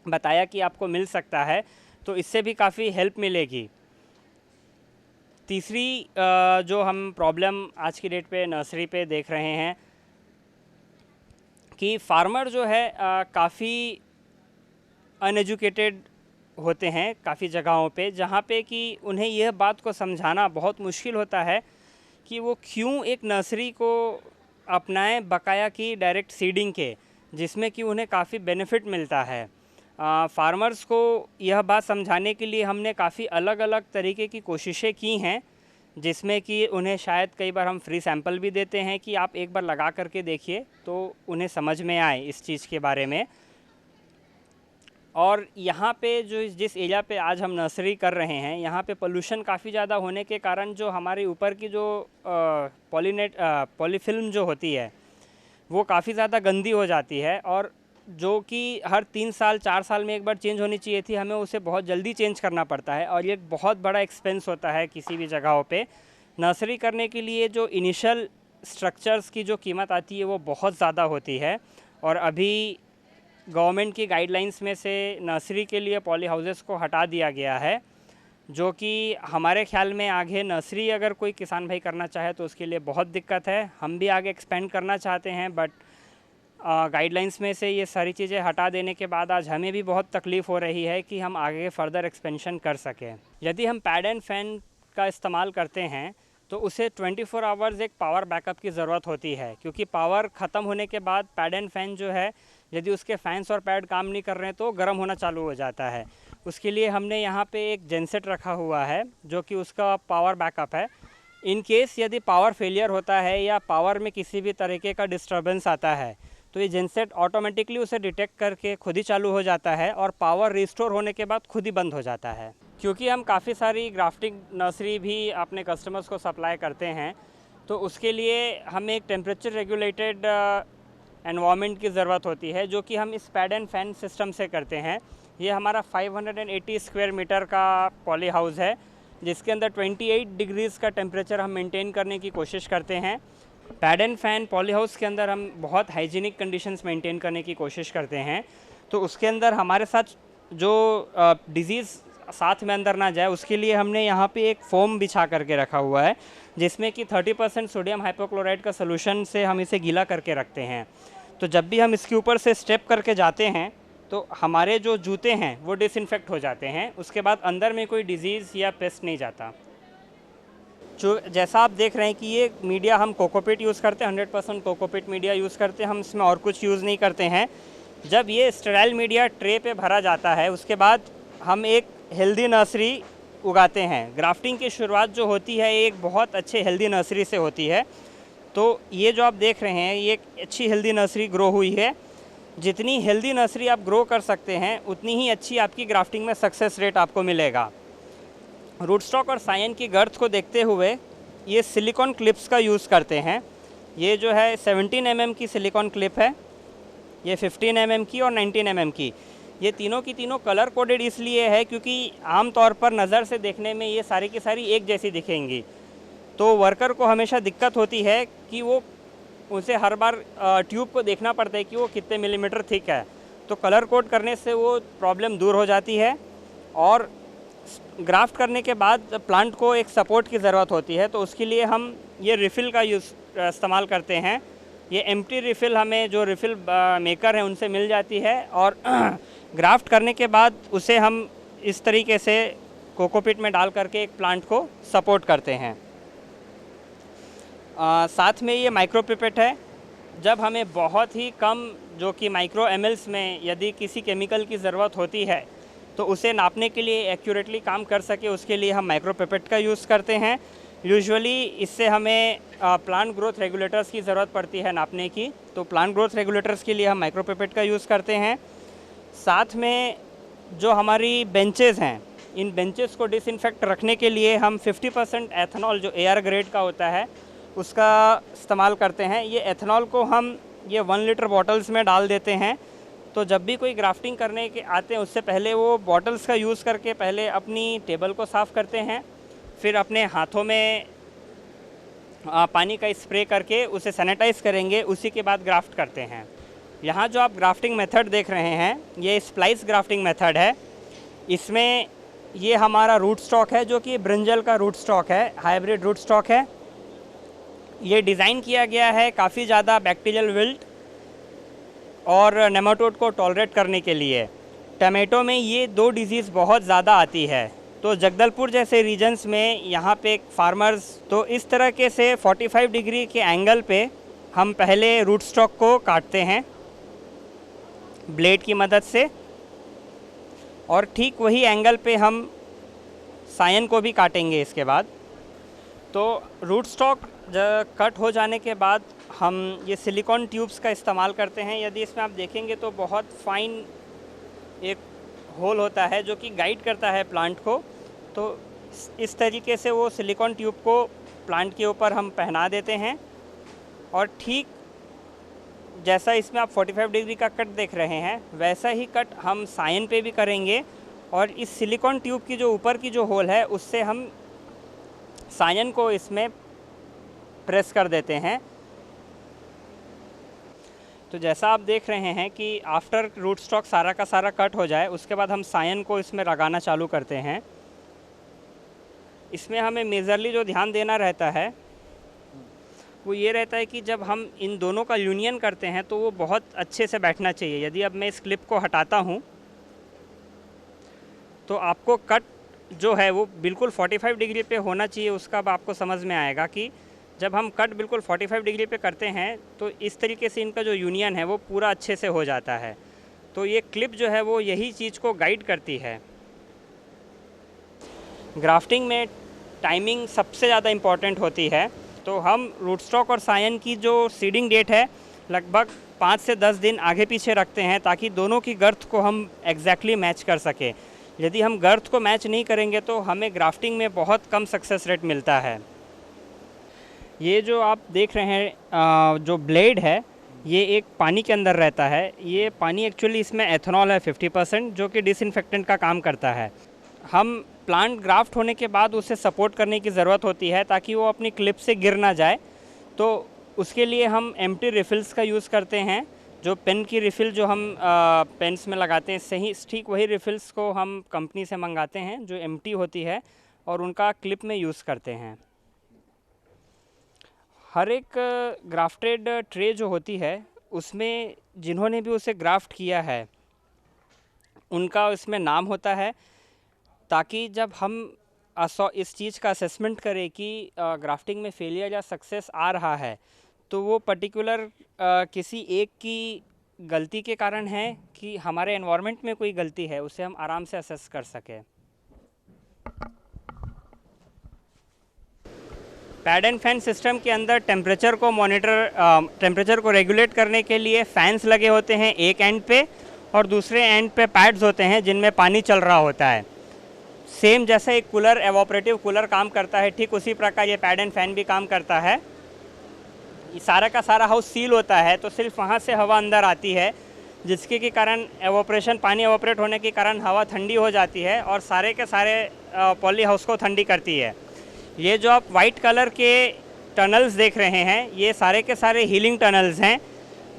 बताया कि आपको मिल सकता है, तो इससे भी काफ़ी हेल्प मिलेगी। तीसरी जो हम प्रॉब्लम आज की डेट पे नर्सरी पे देख रहे हैं कि फार्मर जो है काफ़ी अनएजुकेटेड होते हैं काफ़ी जगहों पे, जहाँ पे कि उन्हें यह बात को समझाना बहुत मुश्किल होता है कि वो क्यों एक नर्सरी को अपनाएं बकाया की डायरेक्ट सीडिंग के, जिसमें कि उन्हें काफ़ी बेनिफिट मिलता है। फार्मर्स को यह बात समझाने के लिए हमने काफ़ी अलग अलग तरीके की कोशिशें की हैं, जिसमें कि उन्हें शायद कई बार हम फ्री सैंपल भी देते हैं कि आप एक बार लगा करके देखिए तो उन्हें समझ में आए इस चीज़ के बारे में। और यहाँ पे जो जिस एरिया पे आज हम नर्सरी कर रहे हैं, यहाँ पे पोल्यूशन काफ़ी ज़्यादा होने के कारण जो हमारे ऊपर की जो पॉलीफिल्म जो होती है वो काफ़ी ज़्यादा गंदी हो जाती है, और जो कि हर 3 साल 4 साल में एक बार चेंज होनी चाहिए थी, हमें उसे बहुत जल्दी चेंज करना पड़ता है, और ये एक बहुत बड़ा एक्सपेंस होता है किसी भी जगहों पे। नर्सरी करने के लिए जो इनिशियल स्ट्रक्चर्स की जो कीमत आती है वो बहुत ज़्यादा होती है, और अभी गवर्नमेंट की गाइडलाइंस में से नर्सरी के लिए पॉली हाउसेस को हटा दिया गया है, जो कि हमारे ख्याल में आगे नर्सरी अगर कोई किसान भाई करना चाहे तो उसके लिए बहुत दिक्कत है। हम भी आगे एक्सपेंड करना चाहते हैं, बट गाइडलाइंस में से ये सारी चीज़ें हटा देने के बाद आज हमें भी बहुत तकलीफ़ हो रही है कि हम आगे फर्दर एक्सपेंशन कर सकें। यदि हम पैड एंड फैन का इस्तेमाल करते हैं तो उसे 24 आवर्स एक पावर बैकअप की ज़रूरत होती है, क्योंकि पावर ख़त्म होने के बाद पैड एंड फैन जो है, यदि उसके फैंस और पैड काम नहीं कर रहे हैं तो गर्म होना चालू हो जाता है। उसके लिए हमने यहाँ पे एक जेनसेट रखा हुआ है जो कि उसका पावर बैकअप है। इन केस यदि पावर फेलियर होता है या पावर में किसी भी तरीके का डिस्टर्बेंस आता है तो ये जेनसेट ऑटोमेटिकली उसे डिटेक्ट करके खुद ही चालू हो जाता है, और पावर रिस्टोर होने के बाद खुद ही बंद हो जाता है। क्योंकि हम काफ़ी सारी ग्राफ्टिंग नर्सरी भी अपने कस्टमर्स को सप्लाई करते हैं, तो उसके लिए हमें एक टेम्परेचर रेगुलेटेड एनवायरनमेंट की ज़रूरत होती है, जो कि हम इस पैड एंड फैन सिस्टम से करते हैं। ये हमारा 580 स्क्वायर मीटर का पॉली हाउस है, जिसके अंदर 28 डिग्रीज़ का टेम्परेचर हम मेंटेन करने की कोशिश करते हैं। Pad and fan poly house के अंदर हम बहुत हाइजीनिक कंडीशंस मेंटेन करने की कोशिश करते हैं, तो उसके अंदर हमारे साथ जो डिज़ीज़ साथ में अंदर ना जाए उसके लिए हमने यहाँ पे एक फोम बिछा करके रखा हुआ है, जिसमें कि 30% सोडियम हाइपोक्लोराइड का सोल्यूशन से हम इसे गीला करके रखते हैं। तो जब भी हम इसके ऊपर से स्टेप करके जाते हैं तो हमारे जो जूते हैं वो डिसइंफेक्ट हो जाते हैं, उसके बाद अंदर में कोई डिज़ीज़ या पेस्ट नहीं जाता। जो जैसा आप देख रहे हैं कि ये मीडिया हम कोकोपीट यूज़ करते हैं, 100% कोकोपीट मीडिया यूज़ करते हैं, हम इसमें और कुछ यूज़ नहीं करते हैं। जब ये स्टेराइल मीडिया ट्रे पे भरा जाता है उसके बाद हम एक हेल्दी नर्सरी उगाते हैं। ग्राफ्टिंग की शुरुआत जो होती है एक बहुत अच्छे हेल्दी नर्सरी से होती है। तो ये जो आप देख रहे हैं ये एक अच्छी हेल्दी नर्सरी ग्रो हुई है। जितनी हेल्दी नर्सरी आप ग्रो कर सकते हैं उतनी ही अच्छी आपकी ग्राफ्टिंग में सक्सेस रेट आपको मिलेगा। रूट स्टॉक और सायन की गर्थ को देखते हुए ये सिलिकॉन क्लिप्स का यूज़ करते हैं। ये जो है 17 mm की सिलिकॉन क्लिप है, ये 15 mm की और 19 mm की। ये तीनों की तीनों कलर कोडेड इसलिए है क्योंकि आमतौर पर नज़र से देखने में ये सारी की सारी एक जैसी दिखेंगी, तो वर्कर को हमेशा दिक्कत होती है कि वो उसे हर बार ट्यूब को देखना पड़ता है कि वो कितने मिलीमीटर थिक है। तो कलर कोड करने से वो प्रॉब्लम दूर हो जाती है। और ग्राफ्ट करने के बाद प्लांट को एक सपोर्ट की ज़रूरत होती है, तो उसके लिए हम ये रिफ़िल का इस्तेमाल करते हैं। ये एम्प्टी रिफ़िल हमें जो रिफ़िल मेकर हैं उनसे मिल जाती है, और ग्राफ्ट करने के बाद उसे हम इस तरीके से कोकोपीट में डाल करके एक प्लांट को सपोर्ट करते हैं। साथ में ये माइक्रो पिपेट है। जब हमें बहुत ही कम जो कि माइक्रो mls में यदि किसी केमिकल की ज़रूरत होती है तो उसे नापने के लिए एक्यूरेटली काम कर सके उसके लिए हम माइक्रो पिपेट का यूज़ करते हैं। यूजुअली इससे हमें प्लांट ग्रोथ रेगुलेटर्स की ज़रूरत पड़ती है नापने की, तो प्लांट ग्रोथ रेगुलेटर्स के लिए हम माइक्रो पिपेट का यूज़ करते हैं। साथ में जो हमारी बेंचेस हैं, इन बेंचेस को डिसइंफेक्ट रखने के लिए हम 50% एथनॉल जो AR ग्रेड का होता है उसका इस्तेमाल करते हैं। ये एथनॉल को हम ये 1 लीटर बॉटल्स में डाल देते हैं, तो जब भी कोई ग्राफ्टिंग करने के आते हैं उससे पहले वो बॉटल्स का यूज़ करके पहले अपनी टेबल को साफ़ करते हैं, फिर अपने हाथों में पानी का स्प्रे करके उसे सैनिटाइज़ करेंगे, उसी के बाद ग्राफ्ट करते हैं। यहाँ जो आप ग्राफ्टिंग मेथड देख रहे हैं ये स्प्लाइस ग्राफ्टिंग मेथड है। इसमें ये हमारा रूट स्टॉक है जो कि ब्रिंजल का रूट स्टॉक है, हाइब्रिड रूट स्टॉक है। ये डिज़ाइन किया गया है काफ़ी ज़्यादा बैक्टीरियल विल्ट और नेमाटोड को टॉलरेट करने के लिए। टमाटो में ये 2 डिजीज़ बहुत ज़्यादा आती है। तो जगदलपुर जैसे रीजन्स में यहाँ पे फार्मर्स तो इस तरह के से 45 डिग्री के एंगल पे हम पहले रूट स्टॉक को काटते हैं ब्लेड की मदद से, और ठीक वही एंगल पे हम सायन को भी काटेंगे इसके बाद। तो रूट स्टॉक कट हो जाने के बाद हम ये सिलिकॉन ट्यूब्स का इस्तेमाल करते हैं। यदि इसमें आप देखेंगे तो बहुत फाइन एक होल होता है जो कि गाइड करता है प्लांट को। तो इस तरीके से वो सिलिकॉन ट्यूब को प्लांट के ऊपर हम पहना देते हैं, और ठीक जैसा इसमें आप 45 डिग्री का कट देख रहे हैं वैसा ही कट हम सायन पे भी करेंगे, और इस सिलिकॉन ट्यूब की जो ऊपर की जो होल है उससे हम सायन को इसमें प्रेस कर देते हैं। तो जैसा आप देख रहे हैं कि आफ्टर रूट स्टॉक सारा का सारा कट हो जाए उसके बाद हम सायन को इसमें लगाना चालू करते हैं। इसमें हमें मेजरली जो ध्यान देना रहता है वो ये रहता है कि जब हम इन दोनों का यूनियन करते हैं तो वो बहुत अच्छे से बैठना चाहिए। यदि अब मैं इस क्लिप को हटाता हूँ तो आपको कट जो है वो बिल्कुल 45 डिग्री पे होना चाहिए। उसका अब आपको समझ में आएगा कि जब हम कट बिल्कुल 45 डिग्री पे करते हैं तो इस तरीके से इनका जो यूनियन है वो पूरा अच्छे से हो जाता है। तो ये क्लिप जो है वो यही चीज़ को गाइड करती है। ग्राफ्टिंग में टाइमिंग सबसे ज़्यादा इम्पॉर्टेंट होती है। तो हम रूट स्टॉक और सायन की जो सीडिंग डेट है लगभग 5 से 10 दिन आगे पीछे रखते हैं ताकि दोनों की गर्थ को हम एग्जैक्टली मैच कर सकें। यदि हम गर्थ को मैच नहीं करेंगे तो हमें ग्राफ्टिंग में बहुत कम सक्सेस रेट मिलता है। ये जो आप देख रहे हैं जो ब्लेड है ये एक पानी के अंदर रहता है। ये पानी एक्चुअली इसमें एथेनॉल है 50% जो कि डिसइंफेक्टेंट का काम करता है। हम प्लांट ग्राफ्ट होने के बाद उसे सपोर्ट करने की ज़रूरत होती है ताकि वो अपनी क्लिप से गिर ना जाए। तो उसके लिए हम एम्प्टी रिफ़िल्स का यूज़ करते हैं। जो पेन की रिफ़िल जो हम पेन्स में लगाते हैं सही ठीक वही रिफ़िल्स को हम कंपनी से मंगाते हैं जो एम्प्टी होती है और उनका क्लिप में यूज़ करते हैं। हर एक ग्राफ्टेड ट्रे जो होती है उसमें जिन्होंने भी उसे ग्राफ्ट किया है उनका उसमें नाम होता है, ताकि जब हम इस चीज़ का असेसमेंट करें कि ग्राफ्टिंग में फेलियर या सक्सेस आ रहा है तो वो पर्टिकुलर किसी एक की गलती के कारण है कि हमारे एनवायरनमेंट में कोई गलती है, उसे हम आराम से असेस कर सकें। पैड एंड फैन सिस्टम के अंदर टेम्परेचर को रेगुलेट करने के लिए फैंस लगे होते हैं एक एंड पे, और दूसरे एंड पे पैड्स होते हैं जिनमें पानी चल रहा होता है। सेम जैसे एक कूलर एवोपरेटिव कूलर काम करता है ठीक उसी प्रकार ये पैड एंड फैन भी काम करता है। सारा का सारा हाउस सील होता है तो सिर्फ वहाँ से हवा अंदर आती है, जिसके के कारण पानी एवोपरेट होने के कारण हवा ठंडी हो जाती है और सारे के सारे पॉली हाउस को ठंडी करती है। ये जो आप वाइट कलर के टनल्स देख रहे हैं ये सारे के सारे हीलिंग टनल्स हैं।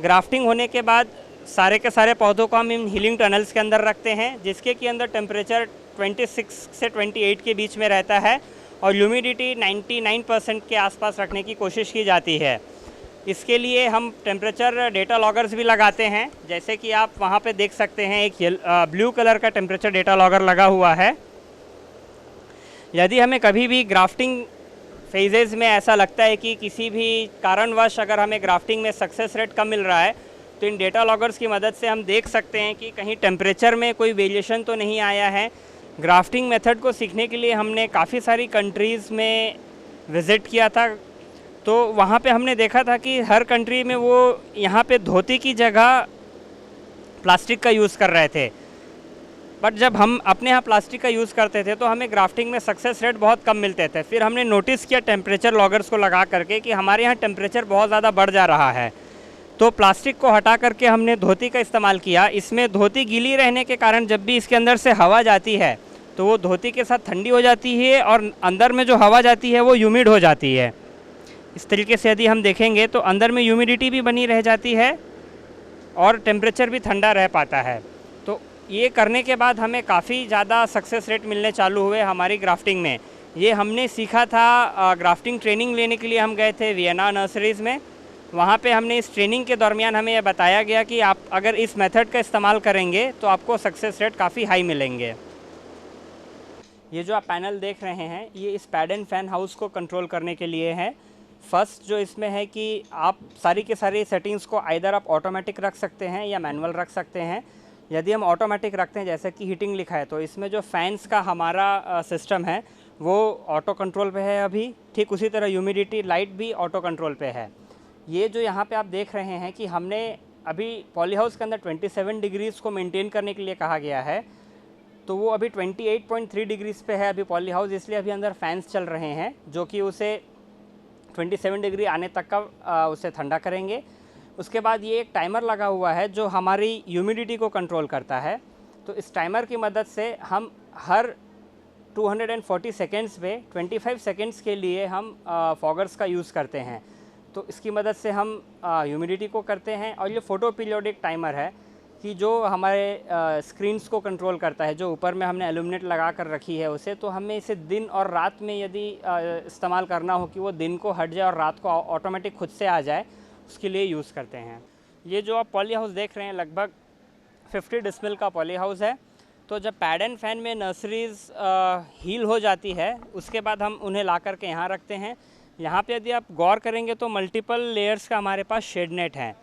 ग्राफ्टिंग होने के बाद सारे के सारे पौधों को हम इन हीलिंग टनल्स के अंदर रखते हैं, जिसके के अंदर टेम्परेचर 26 से 28 के बीच में रहता है और ह्यूमिडिटी 99% के आसपास रखने की कोशिश की जाती है। इसके लिए हम टेम्परेचर डेटा लॉगर्स भी लगाते हैं, जैसे कि आप वहाँ पे देख सकते हैं एक ब्लू कलर का टेम्परेचर डेटा लॉगर लगा हुआ है। यदि हमें कभी भी ग्राफ्टिंग फेजेज़ में ऐसा लगता है कि किसी भी कारणवश अगर हमें ग्राफ्टिंग में सक्सेस रेट कम मिल रहा है तो इन डेटा लॉगर्स की मदद से हम देख सकते हैं कि कहीं टेम्परेचर में कोई वेरिएशन तो नहीं आया है। ग्राफ्टिंग मेथड को सीखने के लिए हमने काफ़ी सारी कंट्रीज़ में विज़िट किया था, तो वहाँ पे हमने देखा था कि हर कंट्री में वो यहाँ पे धोती की जगह प्लास्टिक का यूज़ कर रहे थे। बट जब हम अपने यहाँ प्लास्टिक का यूज़ करते थे तो हमें ग्राफ्टिंग में सक्सेस रेट बहुत कम मिलते थे। फिर हमने नोटिस किया टेम्परेचर लॉगर्स को लगा करके कि हमारे यहाँ टेम्परेचर बहुत ज़्यादा बढ़ जा रहा है, तो प्लास्टिक को हटा करके हमने धोती का इस्तेमाल किया। इसमें धोती गीली रहने के कारण जब भी इसके अंदर से हवा जाती है तो वो धोती के साथ ठंडी हो जाती है और अंदर में जो हवा जाती है वो ह्यूमिड हो जाती है। इस तरीके से यदि हम देखेंगे तो अंदर में ह्यूमिडिटी भी बनी रह जाती है और टेम्परेचर भी ठंडा रह पाता है। तो ये करने के बाद हमें काफ़ी ज़्यादा सक्सेस रेट मिलने चालू हुए हमारी ग्राफ्टिंग में। ये हमने सीखा था ग्राफ्टिंग ट्रेनिंग लेने के लिए हम गए थे वियना नर्सरीज़ में, वहाँ पे हमने इस ट्रेनिंग के दरमियान हमें यह बताया गया कि आप अगर इस मेथड का इस्तेमाल करेंगे तो आपको सक्सेस रेट काफ़ी हाई मिलेंगे। ये जो आप पैनल देख रहे हैं ये इस पैड एंड फैन हाउस को कंट्रोल करने के लिए है। फर्स्ट जो इसमें है कि आप सारी के सारी सेटिंग्स को आइदर आप ऑटोमेटिक रख सकते हैं या मैनुअल रख सकते हैं। यदि हम ऑटोमेटिक रखते हैं जैसे कि हीटिंग लिखा है तो इसमें जो फैंस का हमारा सिस्टम है वो ऑटो कंट्रोल पे है अभी। ठीक उसी तरह ह्यूमिडिटी लाइट भी ऑटो कंट्रोल पे है। ये जो यहाँ पे आप देख रहे हैं कि हमने अभी पॉली हाउस के अंदर 27 डिग्रीज़ को मेंटेन करने के लिए कहा गया है, तो वो अभी 28.3 डिग्रीज़ पे है अभी पॉली हाउस, इसलिए अभी अंदर फैंस चल रहे हैं जो कि उसे 27 डिग्री आने तक का उसे ठंडा करेंगे। उसके बाद ये एक टाइमर लगा हुआ है जो हमारी ह्यूमिडिटी को कंट्रोल करता है। तो इस टाइमर की मदद से हम हर 240 सेकेंड्स पे 25 सेकेंड्स के लिए हम फॉगर्स का यूज़ करते हैं। तो इसकी मदद से हम ह्यूमिडिटी को करते हैं। और ये फ़ोटो पीरियोडिक टाइमर है कि जो हमारे स्क्रीन्स को कंट्रोल करता है, जो ऊपर में हमने एल्यूमिनेट लगा कर रखी है उसे, तो हमें इसे दिन और रात में यदि इस्तेमाल करना हो कि वो दिन को हट जाए और रात को ऑटोमेटिक खुद से आ जाए, उसके लिए यूज़ करते हैं। ये जो आप पॉली हाउस देख रहे हैं लगभग 50 डिसमिल का पॉली हाउस है। तो जब पैड एंड फैन में नर्सरीज़ हील हो जाती है उसके बाद हम उन्हें ला कर के यहाँ रखते हैं। यहाँ पे यदि आप गौर करेंगे तो मल्टीपल लेयर्स का हमारे पास शेड नेट है।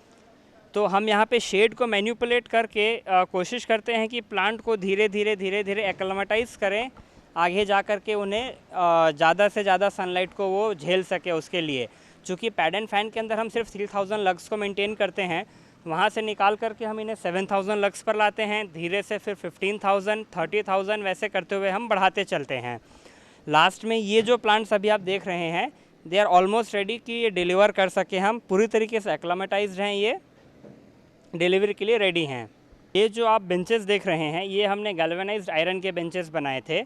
तो हम यहाँ पे शेड को मैनिपुलेट करके कोशिश करते हैं कि प्लांट को धीरे धीरे एक्लेमेटाइज़ करें, आगे जा कर के उन्हें ज़्यादा से ज़्यादा सनलाइट को वो झेल सके। उसके लिए चूँकि पैड एंड फैन के अंदर हम सिर्फ 3000 लक्स को मेंटेन करते हैं, वहाँ से निकाल करके हम इन्हें 7000 लक्स पर लाते हैं, धीरे से फिर 15,000 30,000 वैसे करते हुए हम बढ़ाते चलते हैं। लास्ट में ये जो प्लांट्स अभी आप देख रहे हैं दे आर ऑलमोस्ट रेडी कि ये डिलीवर कर सके, हम पूरी तरीके से एक्लेमेटाइज्ड हैं, ये डिलीवरी के लिए रेडी हैं। ये जो आप बेंचेस देख रहे हैं ये हमने गैल्वेनाइज्ड आयरन के बेंचेस बनाए थे।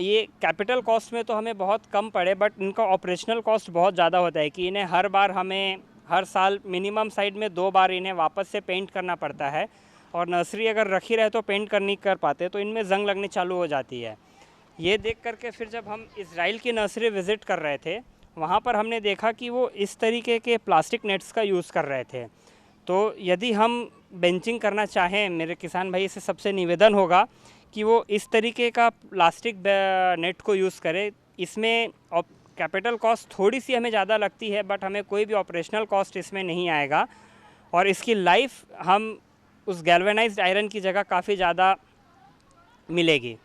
ये कैपिटल कॉस्ट में तो हमें बहुत कम पड़े, बट इनका ऑपरेशनल कॉस्ट बहुत ज़्यादा होता है कि इन्हें हर बार हमें हर साल मिनिमम साइड में 2 बार इन्हें वापस से पेंट करना पड़ता है। और नर्सरी अगर रखी रहे तो पेंट नहीं कर पाते, तो इनमें जंग लगनी चालू हो जाती है। ये देख करके फिर जब हम इजराइल की नर्सरी विज़िट कर रहे थे वहाँ पर हमने देखा कि वो इस तरीके के प्लास्टिक नेट्स का यूज़ कर रहे थे। तो यदि हम बेंचिंग करना चाहें, मेरे किसान भाई से सबसे निवेदन होगा कि वो इस तरीके का प्लास्टिक नेट को यूज़ करें। इसमें कैपिटल कॉस्ट थोड़ी सी हमें ज़्यादा लगती है, बट हमें कोई भी ऑपरेशनल कॉस्ट इसमें नहीं आएगा और इसकी लाइफ हम उस गैल्वेनाइज्ड आयरन की जगह काफ़ी ज़्यादा मिलेगी।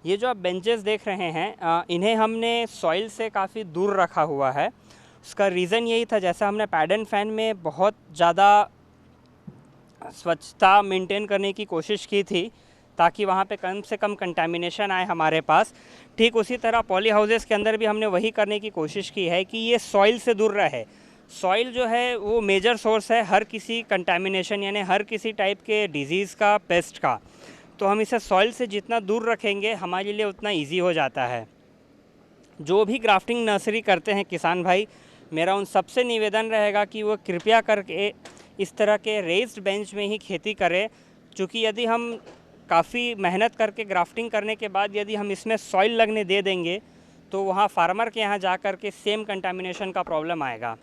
ये जो आप बेंचेस देख रहे हैं इन्हें हमने सॉइल से काफ़ी दूर रखा हुआ है। उसका रीज़न यही था, जैसा हमने पैड एंड फैन में बहुत ज़्यादा स्वच्छता मेंटेन करने की कोशिश की थी ताकि वहाँ पे कम से कम कंटामिनेशन आए हमारे पास, ठीक उसी तरह पॉली हाउसेस के अंदर भी हमने वही करने की कोशिश की है कि ये सॉइल से दूर रहे। सॉइल जो है वो मेजर सोर्स है हर किसी कंटामिनेशन यानी हर किसी टाइप के डिजीज़ का, पेस्ट का। तो हम इसे सॉइल से जितना दूर रखेंगे हमारे लिए उतना ईजी हो जाता है। जो भी ग्राफ्टिंग नर्सरी करते हैं किसान भाई, मेरा उन सबसे निवेदन रहेगा कि वो कृपया करके इस तरह के रेज्ड बेंच में ही खेती करें, क्योंकि यदि हम काफ़ी मेहनत करके ग्राफ्टिंग करने के बाद यदि हम इसमें सॉइल लगने दे देंगे तो वहाँ फार्मर के यहाँ जा कर के सेम कंटामिनेशन का प्रॉब्लम आएगा।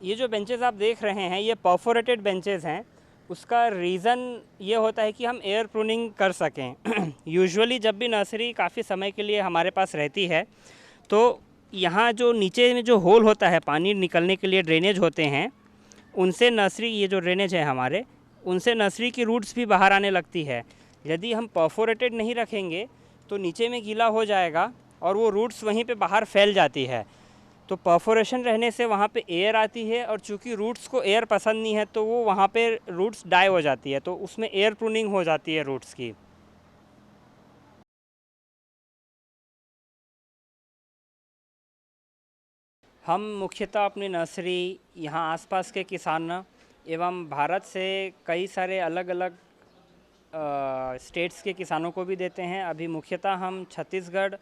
ये जो बेंचेस आप देख रहे हैं ये परफोरेटेड बेंचेस हैं। उसका रीज़न ये होता है कि हम एयर प्रूनिंग कर सकें। यूजुअली जब भी नर्सरी काफ़ी समय के लिए हमारे पास रहती है तो यहाँ जो नीचे में जो होल होता है पानी निकलने के लिए ड्रेनेज होते हैं, उनसे नर्सरी, ये जो ड्रेनेज है हमारे, उनसे नर्सरी की रूट्स भी बाहर आने लगती है। यदि हम परफोरेटेड नहीं रखेंगे तो नीचे में गीला हो जाएगा और वो रूट्स वहीं पे बाहर फैल जाती है। तो परफोरेशन रहने से वहाँ पे एयर आती है और चूँकि रूट्स को एयर पसंद नहीं है तो वो वहाँ पे रूट्स डाई हो जाती है, तो उसमें एयर प्रूनिंग हो जाती है रूट्स की। हम मुख्यतः अपनी नर्सरी यहाँ आसपास के किसान एवं भारत से कई सारे अलग अलग स्टेट्स के किसानों को भी देते हैं। अभी मुख्यतः हम छत्तीसगढ़,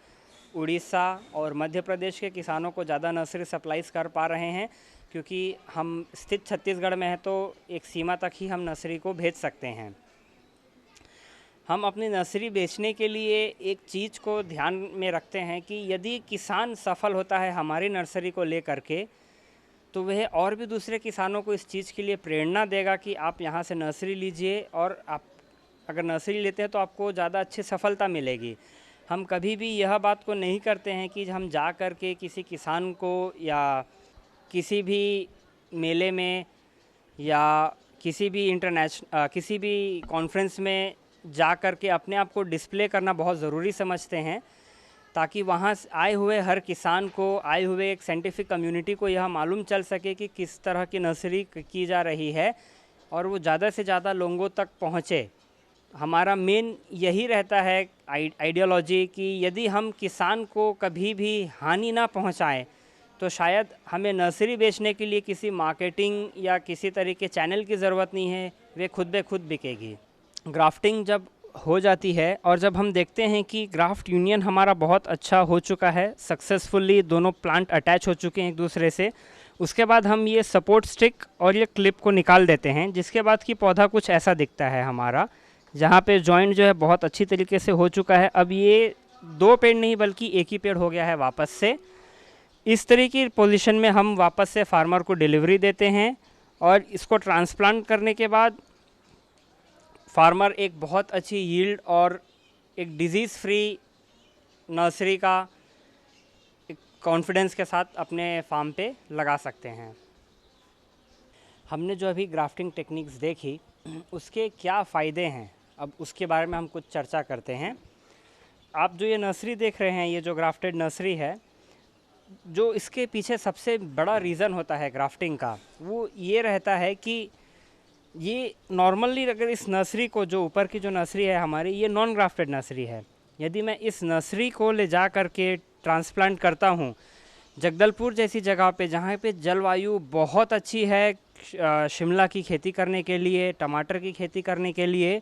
उड़ीसा और मध्य प्रदेश के किसानों को ज़्यादा नर्सरी सप्लाईज कर पा रहे हैं, क्योंकि हम स्थित छत्तीसगढ़ में है तो एक सीमा तक ही हम नर्सरी को भेज सकते हैं। हम अपनी नर्सरी बेचने के लिए एक चीज़ को ध्यान में रखते हैं कि यदि किसान सफल होता है हमारी नर्सरी को ले करके, तो वह और भी दूसरे किसानों को इस चीज़ के लिए प्रेरणा देगा कि आप यहाँ से नर्सरी लीजिए, और आप अगर नर्सरी लेते हैं तो आपको ज़्यादा अच्छी सफलता मिलेगी। हम कभी भी यह बात को नहीं करते हैं कि हम जा कर के किसी किसान को या किसी भी मेले में या किसी भी कॉन्फ्रेंस में जा कर के अपने आप को डिस्प्ले करना बहुत ज़रूरी समझते हैं, ताकि वहाँ आए हुए हर किसान को, आए हुए एक साइंटिफिक कम्युनिटी को यह मालूम चल सके कि किस तरह की नर्सरी की जा रही है और वो ज़्यादा से ज़्यादा लोगों तक पहुँचे। हमारा मेन यही रहता है आइडियोलॉजी कि यदि हम किसान को कभी भी हानि ना पहुँचाएँ तो शायद हमें नर्सरी बेचने के लिए किसी मार्केटिंग या किसी तरह के चैनल की ज़रूरत नहीं है, वे खुद ब खुद बिकेगी। ग्राफ्टिंग जब हो जाती है और जब हम देखते हैं कि ग्राफ्ट यूनियन हमारा बहुत अच्छा हो चुका है, सक्सेसफुली दोनों प्लांट अटैच हो चुके हैं एक दूसरे से, उसके बाद हम ये सपोर्ट स्टिक और ये क्लिप को निकाल देते हैं, जिसके बाद की पौधा कुछ ऐसा दिखता है हमारा, जहाँ पे जॉइंट जो है बहुत अच्छी तरीके से हो चुका है। अब ये 2 पेड़ नहीं बल्कि एक ही पेड़ हो गया है वापस से। इस तरह की पोजीशन में हम वापस से फार्मर को डिलीवरी देते हैं और इसको ट्रांसप्लांट करने के बाद फार्मर एक बहुत अच्छी यील्ड और एक डिजीज़ फ्री नर्सरी का एक कॉन्फिडेंस के साथ अपने फार्म पे लगा सकते हैं। हमने जो अभी ग्राफ्टिंग टेक्निक्स देखी उसके क्या फ़ायदे हैं, अब उसके बारे में हम कुछ चर्चा करते हैं। आप जो ये नर्सरी देख रहे हैं, ये जो ग्राफ्टेड नर्सरी है, जो इसके पीछे सबसे बड़ा रीज़न होता है ग्राफ्टिंग का, वो ये रहता है कि ये नॉर्मली अगर इस नर्सरी को, जो ऊपर की जो नर्सरी है हमारी, ये नॉन ग्राफ्टेड नर्सरी है, यदि मैं इस नर्सरी को ले जा कर के ट्रांसप्लांट करता हूँ जगदलपुर जैसी जगह पे, जहाँ पे जलवायु बहुत अच्छी है शिमला की खेती करने के लिए, टमाटर की खेती करने के लिए,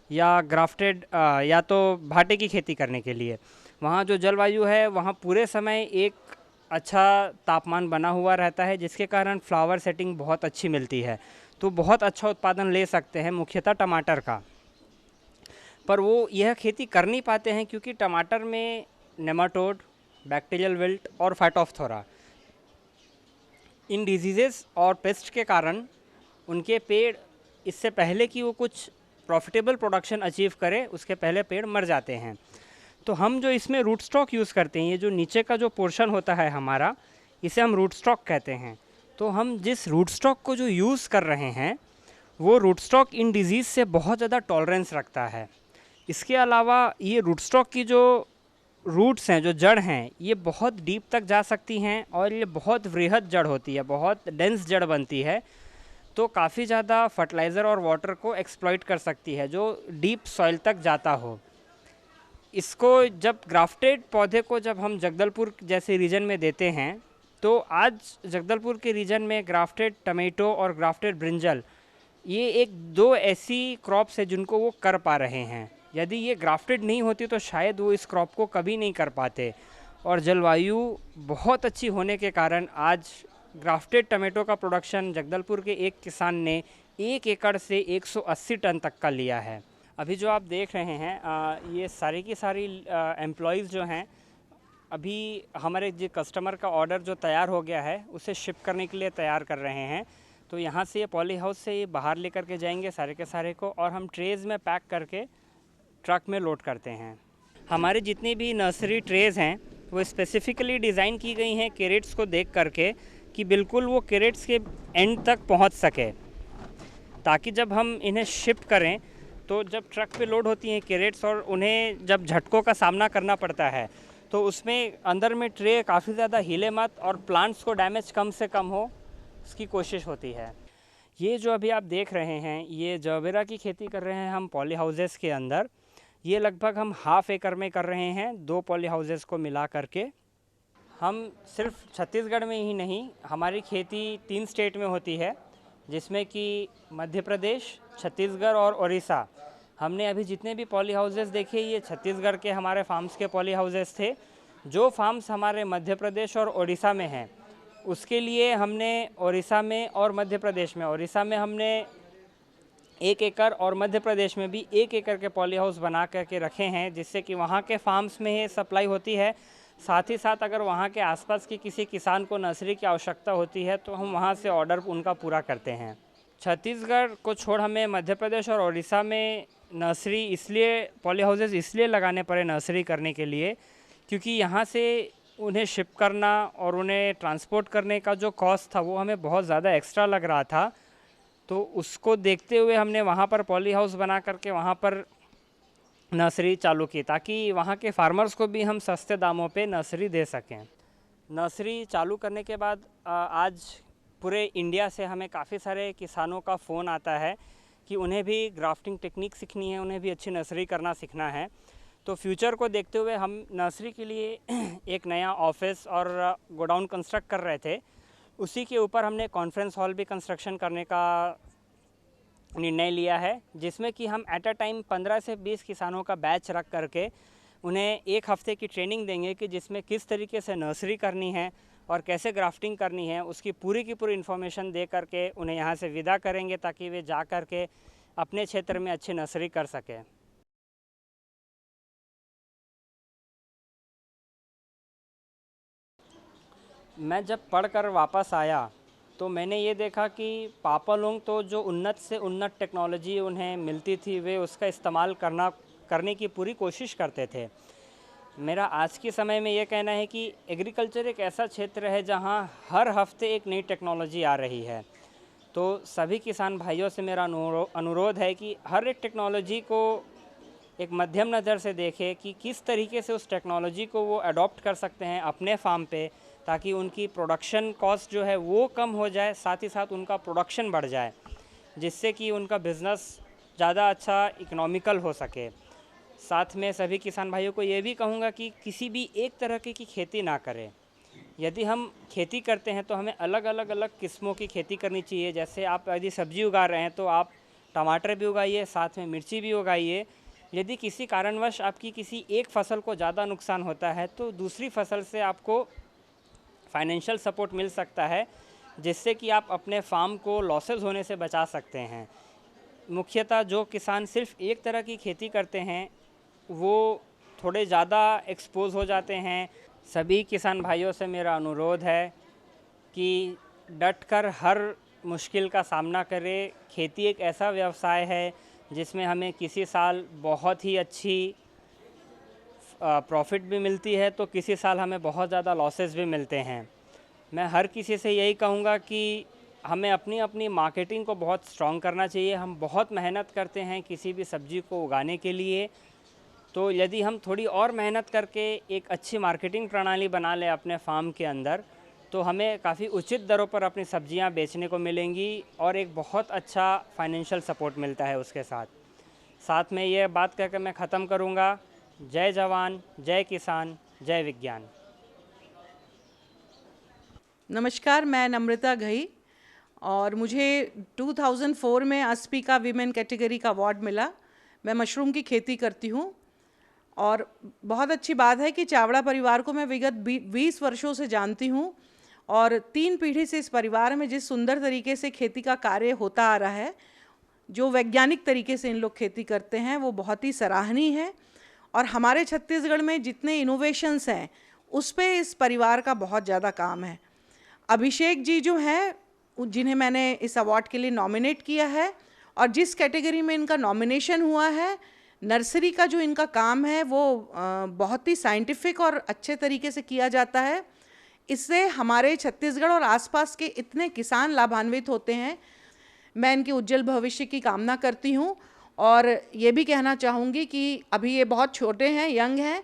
या ग्राफ्टेड या तो भाटे की खेती करने के लिए, वहाँ जो जलवायु है वहाँ पूरे समय एक अच्छा तापमान बना हुआ रहता है, जिसके कारण फ्लावर सेटिंग बहुत अच्छी मिलती है, तो बहुत अच्छा उत्पादन ले सकते हैं मुख्यतः टमाटर का। पर वो यह खेती कर नहीं पाते हैं क्योंकि टमाटर में नेमाटोड, बैक्टीरियल विल्ट और फाइटोफथोरा, इन डिजीज़ेस और पेस्ट के कारण उनके पेड़, इससे पहले कि वो कुछ प्रॉफिटेबल प्रोडक्शन अचीव करे, उसके पहले पेड़ मर जाते हैं। तो हम जो इसमें रूट स्टॉक यूज़ करते हैं, ये जो नीचे का जो पोर्शन होता है हमारा, इसे हम रूट स्टॉक कहते हैं। तो हम जिस रूट स्टॉक को जो यूज़ कर रहे हैं, वो रूट स्टॉक इन डिजीज़ से बहुत ज़्यादा टॉलरेंस रखता है। इसके अलावा ये रूट स्टॉक की जो रूट्स हैं, जो जड़ हैं, ये बहुत डीप तक जा सकती हैं और ये बहुत वृहद जड़ होती है, बहुत डेंस जड़ बनती है, तो काफ़ी ज़्यादा फर्टिलाइज़र और वाटर को एक्सप्लॉइट कर सकती है, जो डीप सॉइल तक जाता हो। इसको जब ग्राफ्टेड पौधे को जब हम जगदलपुर जैसे रीजन में देते हैं, तो आज जगदलपुर के रीजन में ग्राफ्टेड टमेटो और ग्राफ्टेड ब्रिंजल, ये एक दो ऐसी क्रॉप्स है जिनको वो कर पा रहे हैं। यदि ये ग्राफ्टेड नहीं होती तो शायद वो इस क्रॉप को कभी नहीं कर पाते, और जलवायु बहुत अच्छी होने के कारण आज ग्राफ्टेड टमेटो का प्रोडक्शन जगदलपुर के एक किसान ने 1 एकड़ से 180 टन तक का लिया है। अभी जो आप देख रहे हैं ये सारी की सारी एम्प्लॉयज़ जो हैं, अभी हमारे जो कस्टमर का ऑर्डर जो तैयार हो गया है उसे शिप करने के लिए तैयार कर रहे हैं। तो यहाँ से ये पॉली हाउस से ये बाहर लेकर के जाएंगे सारे के सारे को, और हम ट्रेज़ में पैक करके ट्रक में लोड करते हैं। हमारे जितनी भी नर्सरी ट्रेज़ हैं वो स्पेसिफ़िकली डिज़ाइन की गई हैं कैरेट्स को देख करके, कि बिल्कुल वो कैरेट्स के एंड तक पहुँच सके, ताकि जब हम इन्हें शिप करें तो जब ट्रक पे लोड होती हैं कैरेट्स और उन्हें जब झटकों का सामना करना पड़ता है, तो उसमें अंदर में ट्रे काफ़ी ज़्यादा हिले मत और प्लांट्स को डैमेज कम से कम हो, इसकी कोशिश होती है। ये जो अभी आप देख रहे हैं, ये जवेरा की खेती कर रहे हैं हम पॉली हाउसेस के अंदर। ये लगभग हम 1/2 एकड़ में कर रहे हैं, 2 पॉली हाउसेस को मिला करके। हम सिर्फ छत्तीसगढ़ में ही नहीं, हमारी खेती 3 स्टेट में होती है, जिसमें कि मध्य प्रदेश, छत्तीसगढ़ और उड़ीसा। हमने अभी जितने भी पॉली हाउसेस देखे, ये छत्तीसगढ़ के हमारे फार्म्स के पॉली हाउसेस थे। जो फार्म्स हमारे मध्य प्रदेश और उड़ीसा में हैं, उसके लिए हमने उड़ीसा में और मध्य प्रदेश में, उड़ीसा में हमने 1 एकड़ और मध्य प्रदेश में भी 1 एकड़ के पॉली हाउस बना करके रखे हैं, जिससे कि वहाँ के फार्म्स में ये सप्लाई होती है। साथ ही साथ अगर वहाँ के आसपास के किसी किसान को नर्सरी की आवश्यकता होती है तो हम वहाँ से ऑर्डर उनका पूरा करते हैं। छत्तीसगढ़ को छोड़ हमें मध्य प्रदेश और उड़ीसा में नर्सरी इसलिए पॉली हाउसेस इसलिए लगाने पड़े नर्सरी करने के लिए, क्योंकि यहाँ से उन्हें शिप करना और उन्हें ट्रांसपोर्ट करने का जो कॉस्ट था वो हमें बहुत ज़्यादा एक्स्ट्रा लग रहा था। तो उसको देखते हुए हमने वहाँ पर पॉली हाउस बना करके वहाँ पर नर्सरी चालू की, ताकि वहाँ के फार्मर्स को भी हम सस्ते दामों पे नर्सरी दे सकें। नर्सरी चालू करने के बाद आज पूरे इंडिया से हमें काफ़ी सारे किसानों का फ़ोन आता है कि उन्हें भी ग्राफ्टिंग टेक्निक सीखनी है, उन्हें भी अच्छी नर्सरी करना सीखना है। तो फ्यूचर को देखते हुए हम नर्सरी के लिए एक नया ऑफिस और गोडाउन कंस्ट्रक्ट कर रहे थे। उसी के ऊपर हमने कॉन्फ्रेंस हॉल भी कंस्ट्रक्शन करने का निर्णय लिया है, जिसमें कि हम एट अ टाइम 15 से 20 किसानों का बैच रख करके उन्हें एक हफ्ते की ट्रेनिंग देंगे कि जिसमें किस तरीके से नर्सरी करनी है और कैसे ग्राफ्टिंग करनी है, उसकी पूरी की पूरी इन्फॉर्मेशन दे करके उन्हें यहाँ से विदा करेंगे, ताकि वे जा कर के अपने क्षेत्र में अच्छी नर्सरी कर सकें। मैं जब पढ़कर वापस आया तो मैंने ये देखा कि पापा लोग तो जो उन्नत से उन्नत टेक्नोलॉजी उन्हें मिलती थी वे उसका इस्तेमाल करने की पूरी कोशिश करते थे। मेरा आज के समय में ये कहना है कि एग्रीकल्चर एक ऐसा क्षेत्र है जहाँ हर हफ्ते एक नई टेक्नोलॉजी आ रही है। तो सभी किसान भाइयों से मेरा अनुरोध है कि हर एक टेक्नोलॉजी को एक मध्यम नज़र से देखें कि किस तरीके से उस टेक्नोलॉजी को वो अडॉप्ट कर सकते हैं अपने फार्म पे, ताकि उनकी प्रोडक्शन कॉस्ट जो है वो कम हो जाए, साथ ही साथ उनका प्रोडक्शन बढ़ जाए, जिससे कि उनका बिज़नेस ज़्यादा अच्छा इकोनॉमिकल हो सके। साथ में सभी किसान भाइयों को ये भी कहूँगा कि किसी भी एक तरह की खेती ना करें। यदि हम खेती करते हैं तो हमें अलग किस्मों की खेती करनी चाहिए। जैसे आप यदि सब्ज़ी उगा रहे हैं तो आप टमाटर भी उगाइए, साथ में मिर्ची भी उगाइए। यदि किसी कारणवश आपकी किसी एक फसल को ज़्यादा नुकसान होता है तो दूसरी फसल से आपको फाइनेंशियल सपोर्ट मिल सकता है, जिससे कि आप अपने फार्म को लॉसेस होने से बचा सकते हैं। मुख्यतः जो किसान सिर्फ एक तरह की खेती करते हैं वो थोड़े ज़्यादा एक्सपोज हो जाते हैं। सभी किसान भाइयों से मेरा अनुरोध है कि डटकर हर मुश्किल का सामना करें। खेती एक ऐसा व्यवसाय है जिसमें हमें किसी साल बहुत ही अच्छी प्रॉफिट भी मिलती है तो किसी साल हमें बहुत ज़्यादा लॉसेस भी मिलते हैं। मैं हर किसी से यही कहूँगा कि हमें अपनी अपनी मार्केटिंग को बहुत स्ट्रॉन्ग करना चाहिए। हम बहुत मेहनत करते हैं किसी भी सब्ज़ी को उगाने के लिए, तो यदि हम थोड़ी और मेहनत करके एक अच्छी मार्केटिंग प्रणाली बना लें अपने फार्म के अंदर, तो हमें काफ़ी उचित दरों पर अपनी सब्जियां बेचने को मिलेंगी और एक बहुत अच्छा फाइनेंशियल सपोर्ट मिलता है उसके साथ में ये बात कहकर मैं ख़त्म करूँगा। जय जवान, जय किसान, जय विज्ञान। नमस्कार, मैं नम्रता घई और मुझे 2004 में ASPICA वीमेन कैटेगरी का अवार्ड मिला। मैं मशरूम की खेती करती हूँ और बहुत अच्छी बात है कि चावड़ा परिवार को मैं विगत 20 वर्षों से जानती हूँ और 3 पीढ़ी से इस परिवार में जिस सुंदर तरीके से खेती का कार्य होता आ रहा है, जो वैज्ञानिक तरीके से इन लोग खेती करते हैं, वो बहुत ही सराहनीय है। और हमारे छत्तीसगढ़ में जितने इनोवेशंस हैं उस पे इस परिवार का बहुत ज़्यादा काम है। अभिषेक जी जो हैं, जिन्हें मैंने इस अवार्ड के लिए नॉमिनेट किया है, और जिस कैटेगरी में इनका नॉमिनेशन हुआ है, नर्सरी का जो इनका काम है वो बहुत ही साइंटिफिक और अच्छे तरीके से किया जाता है। इससे हमारे छत्तीसगढ़ और आसपास के इतने किसान लाभान्वित होते हैं। मैं इनके उज्जवल भविष्य की कामना करती हूँ और ये भी कहना चाहूँगी कि अभी ये बहुत छोटे हैं, यंग हैं,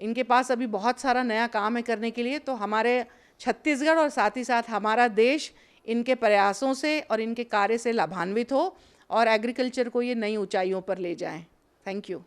इनके पास अभी बहुत सारा नया काम है करने के लिए। तो हमारे छत्तीसगढ़ और साथ ही साथ हमारा देश इनके प्रयासों से और इनके कार्य से लाभान्वित हो और एग्रीकल्चर को ये नई ऊंचाइयों पर ले जाएं। Thank you.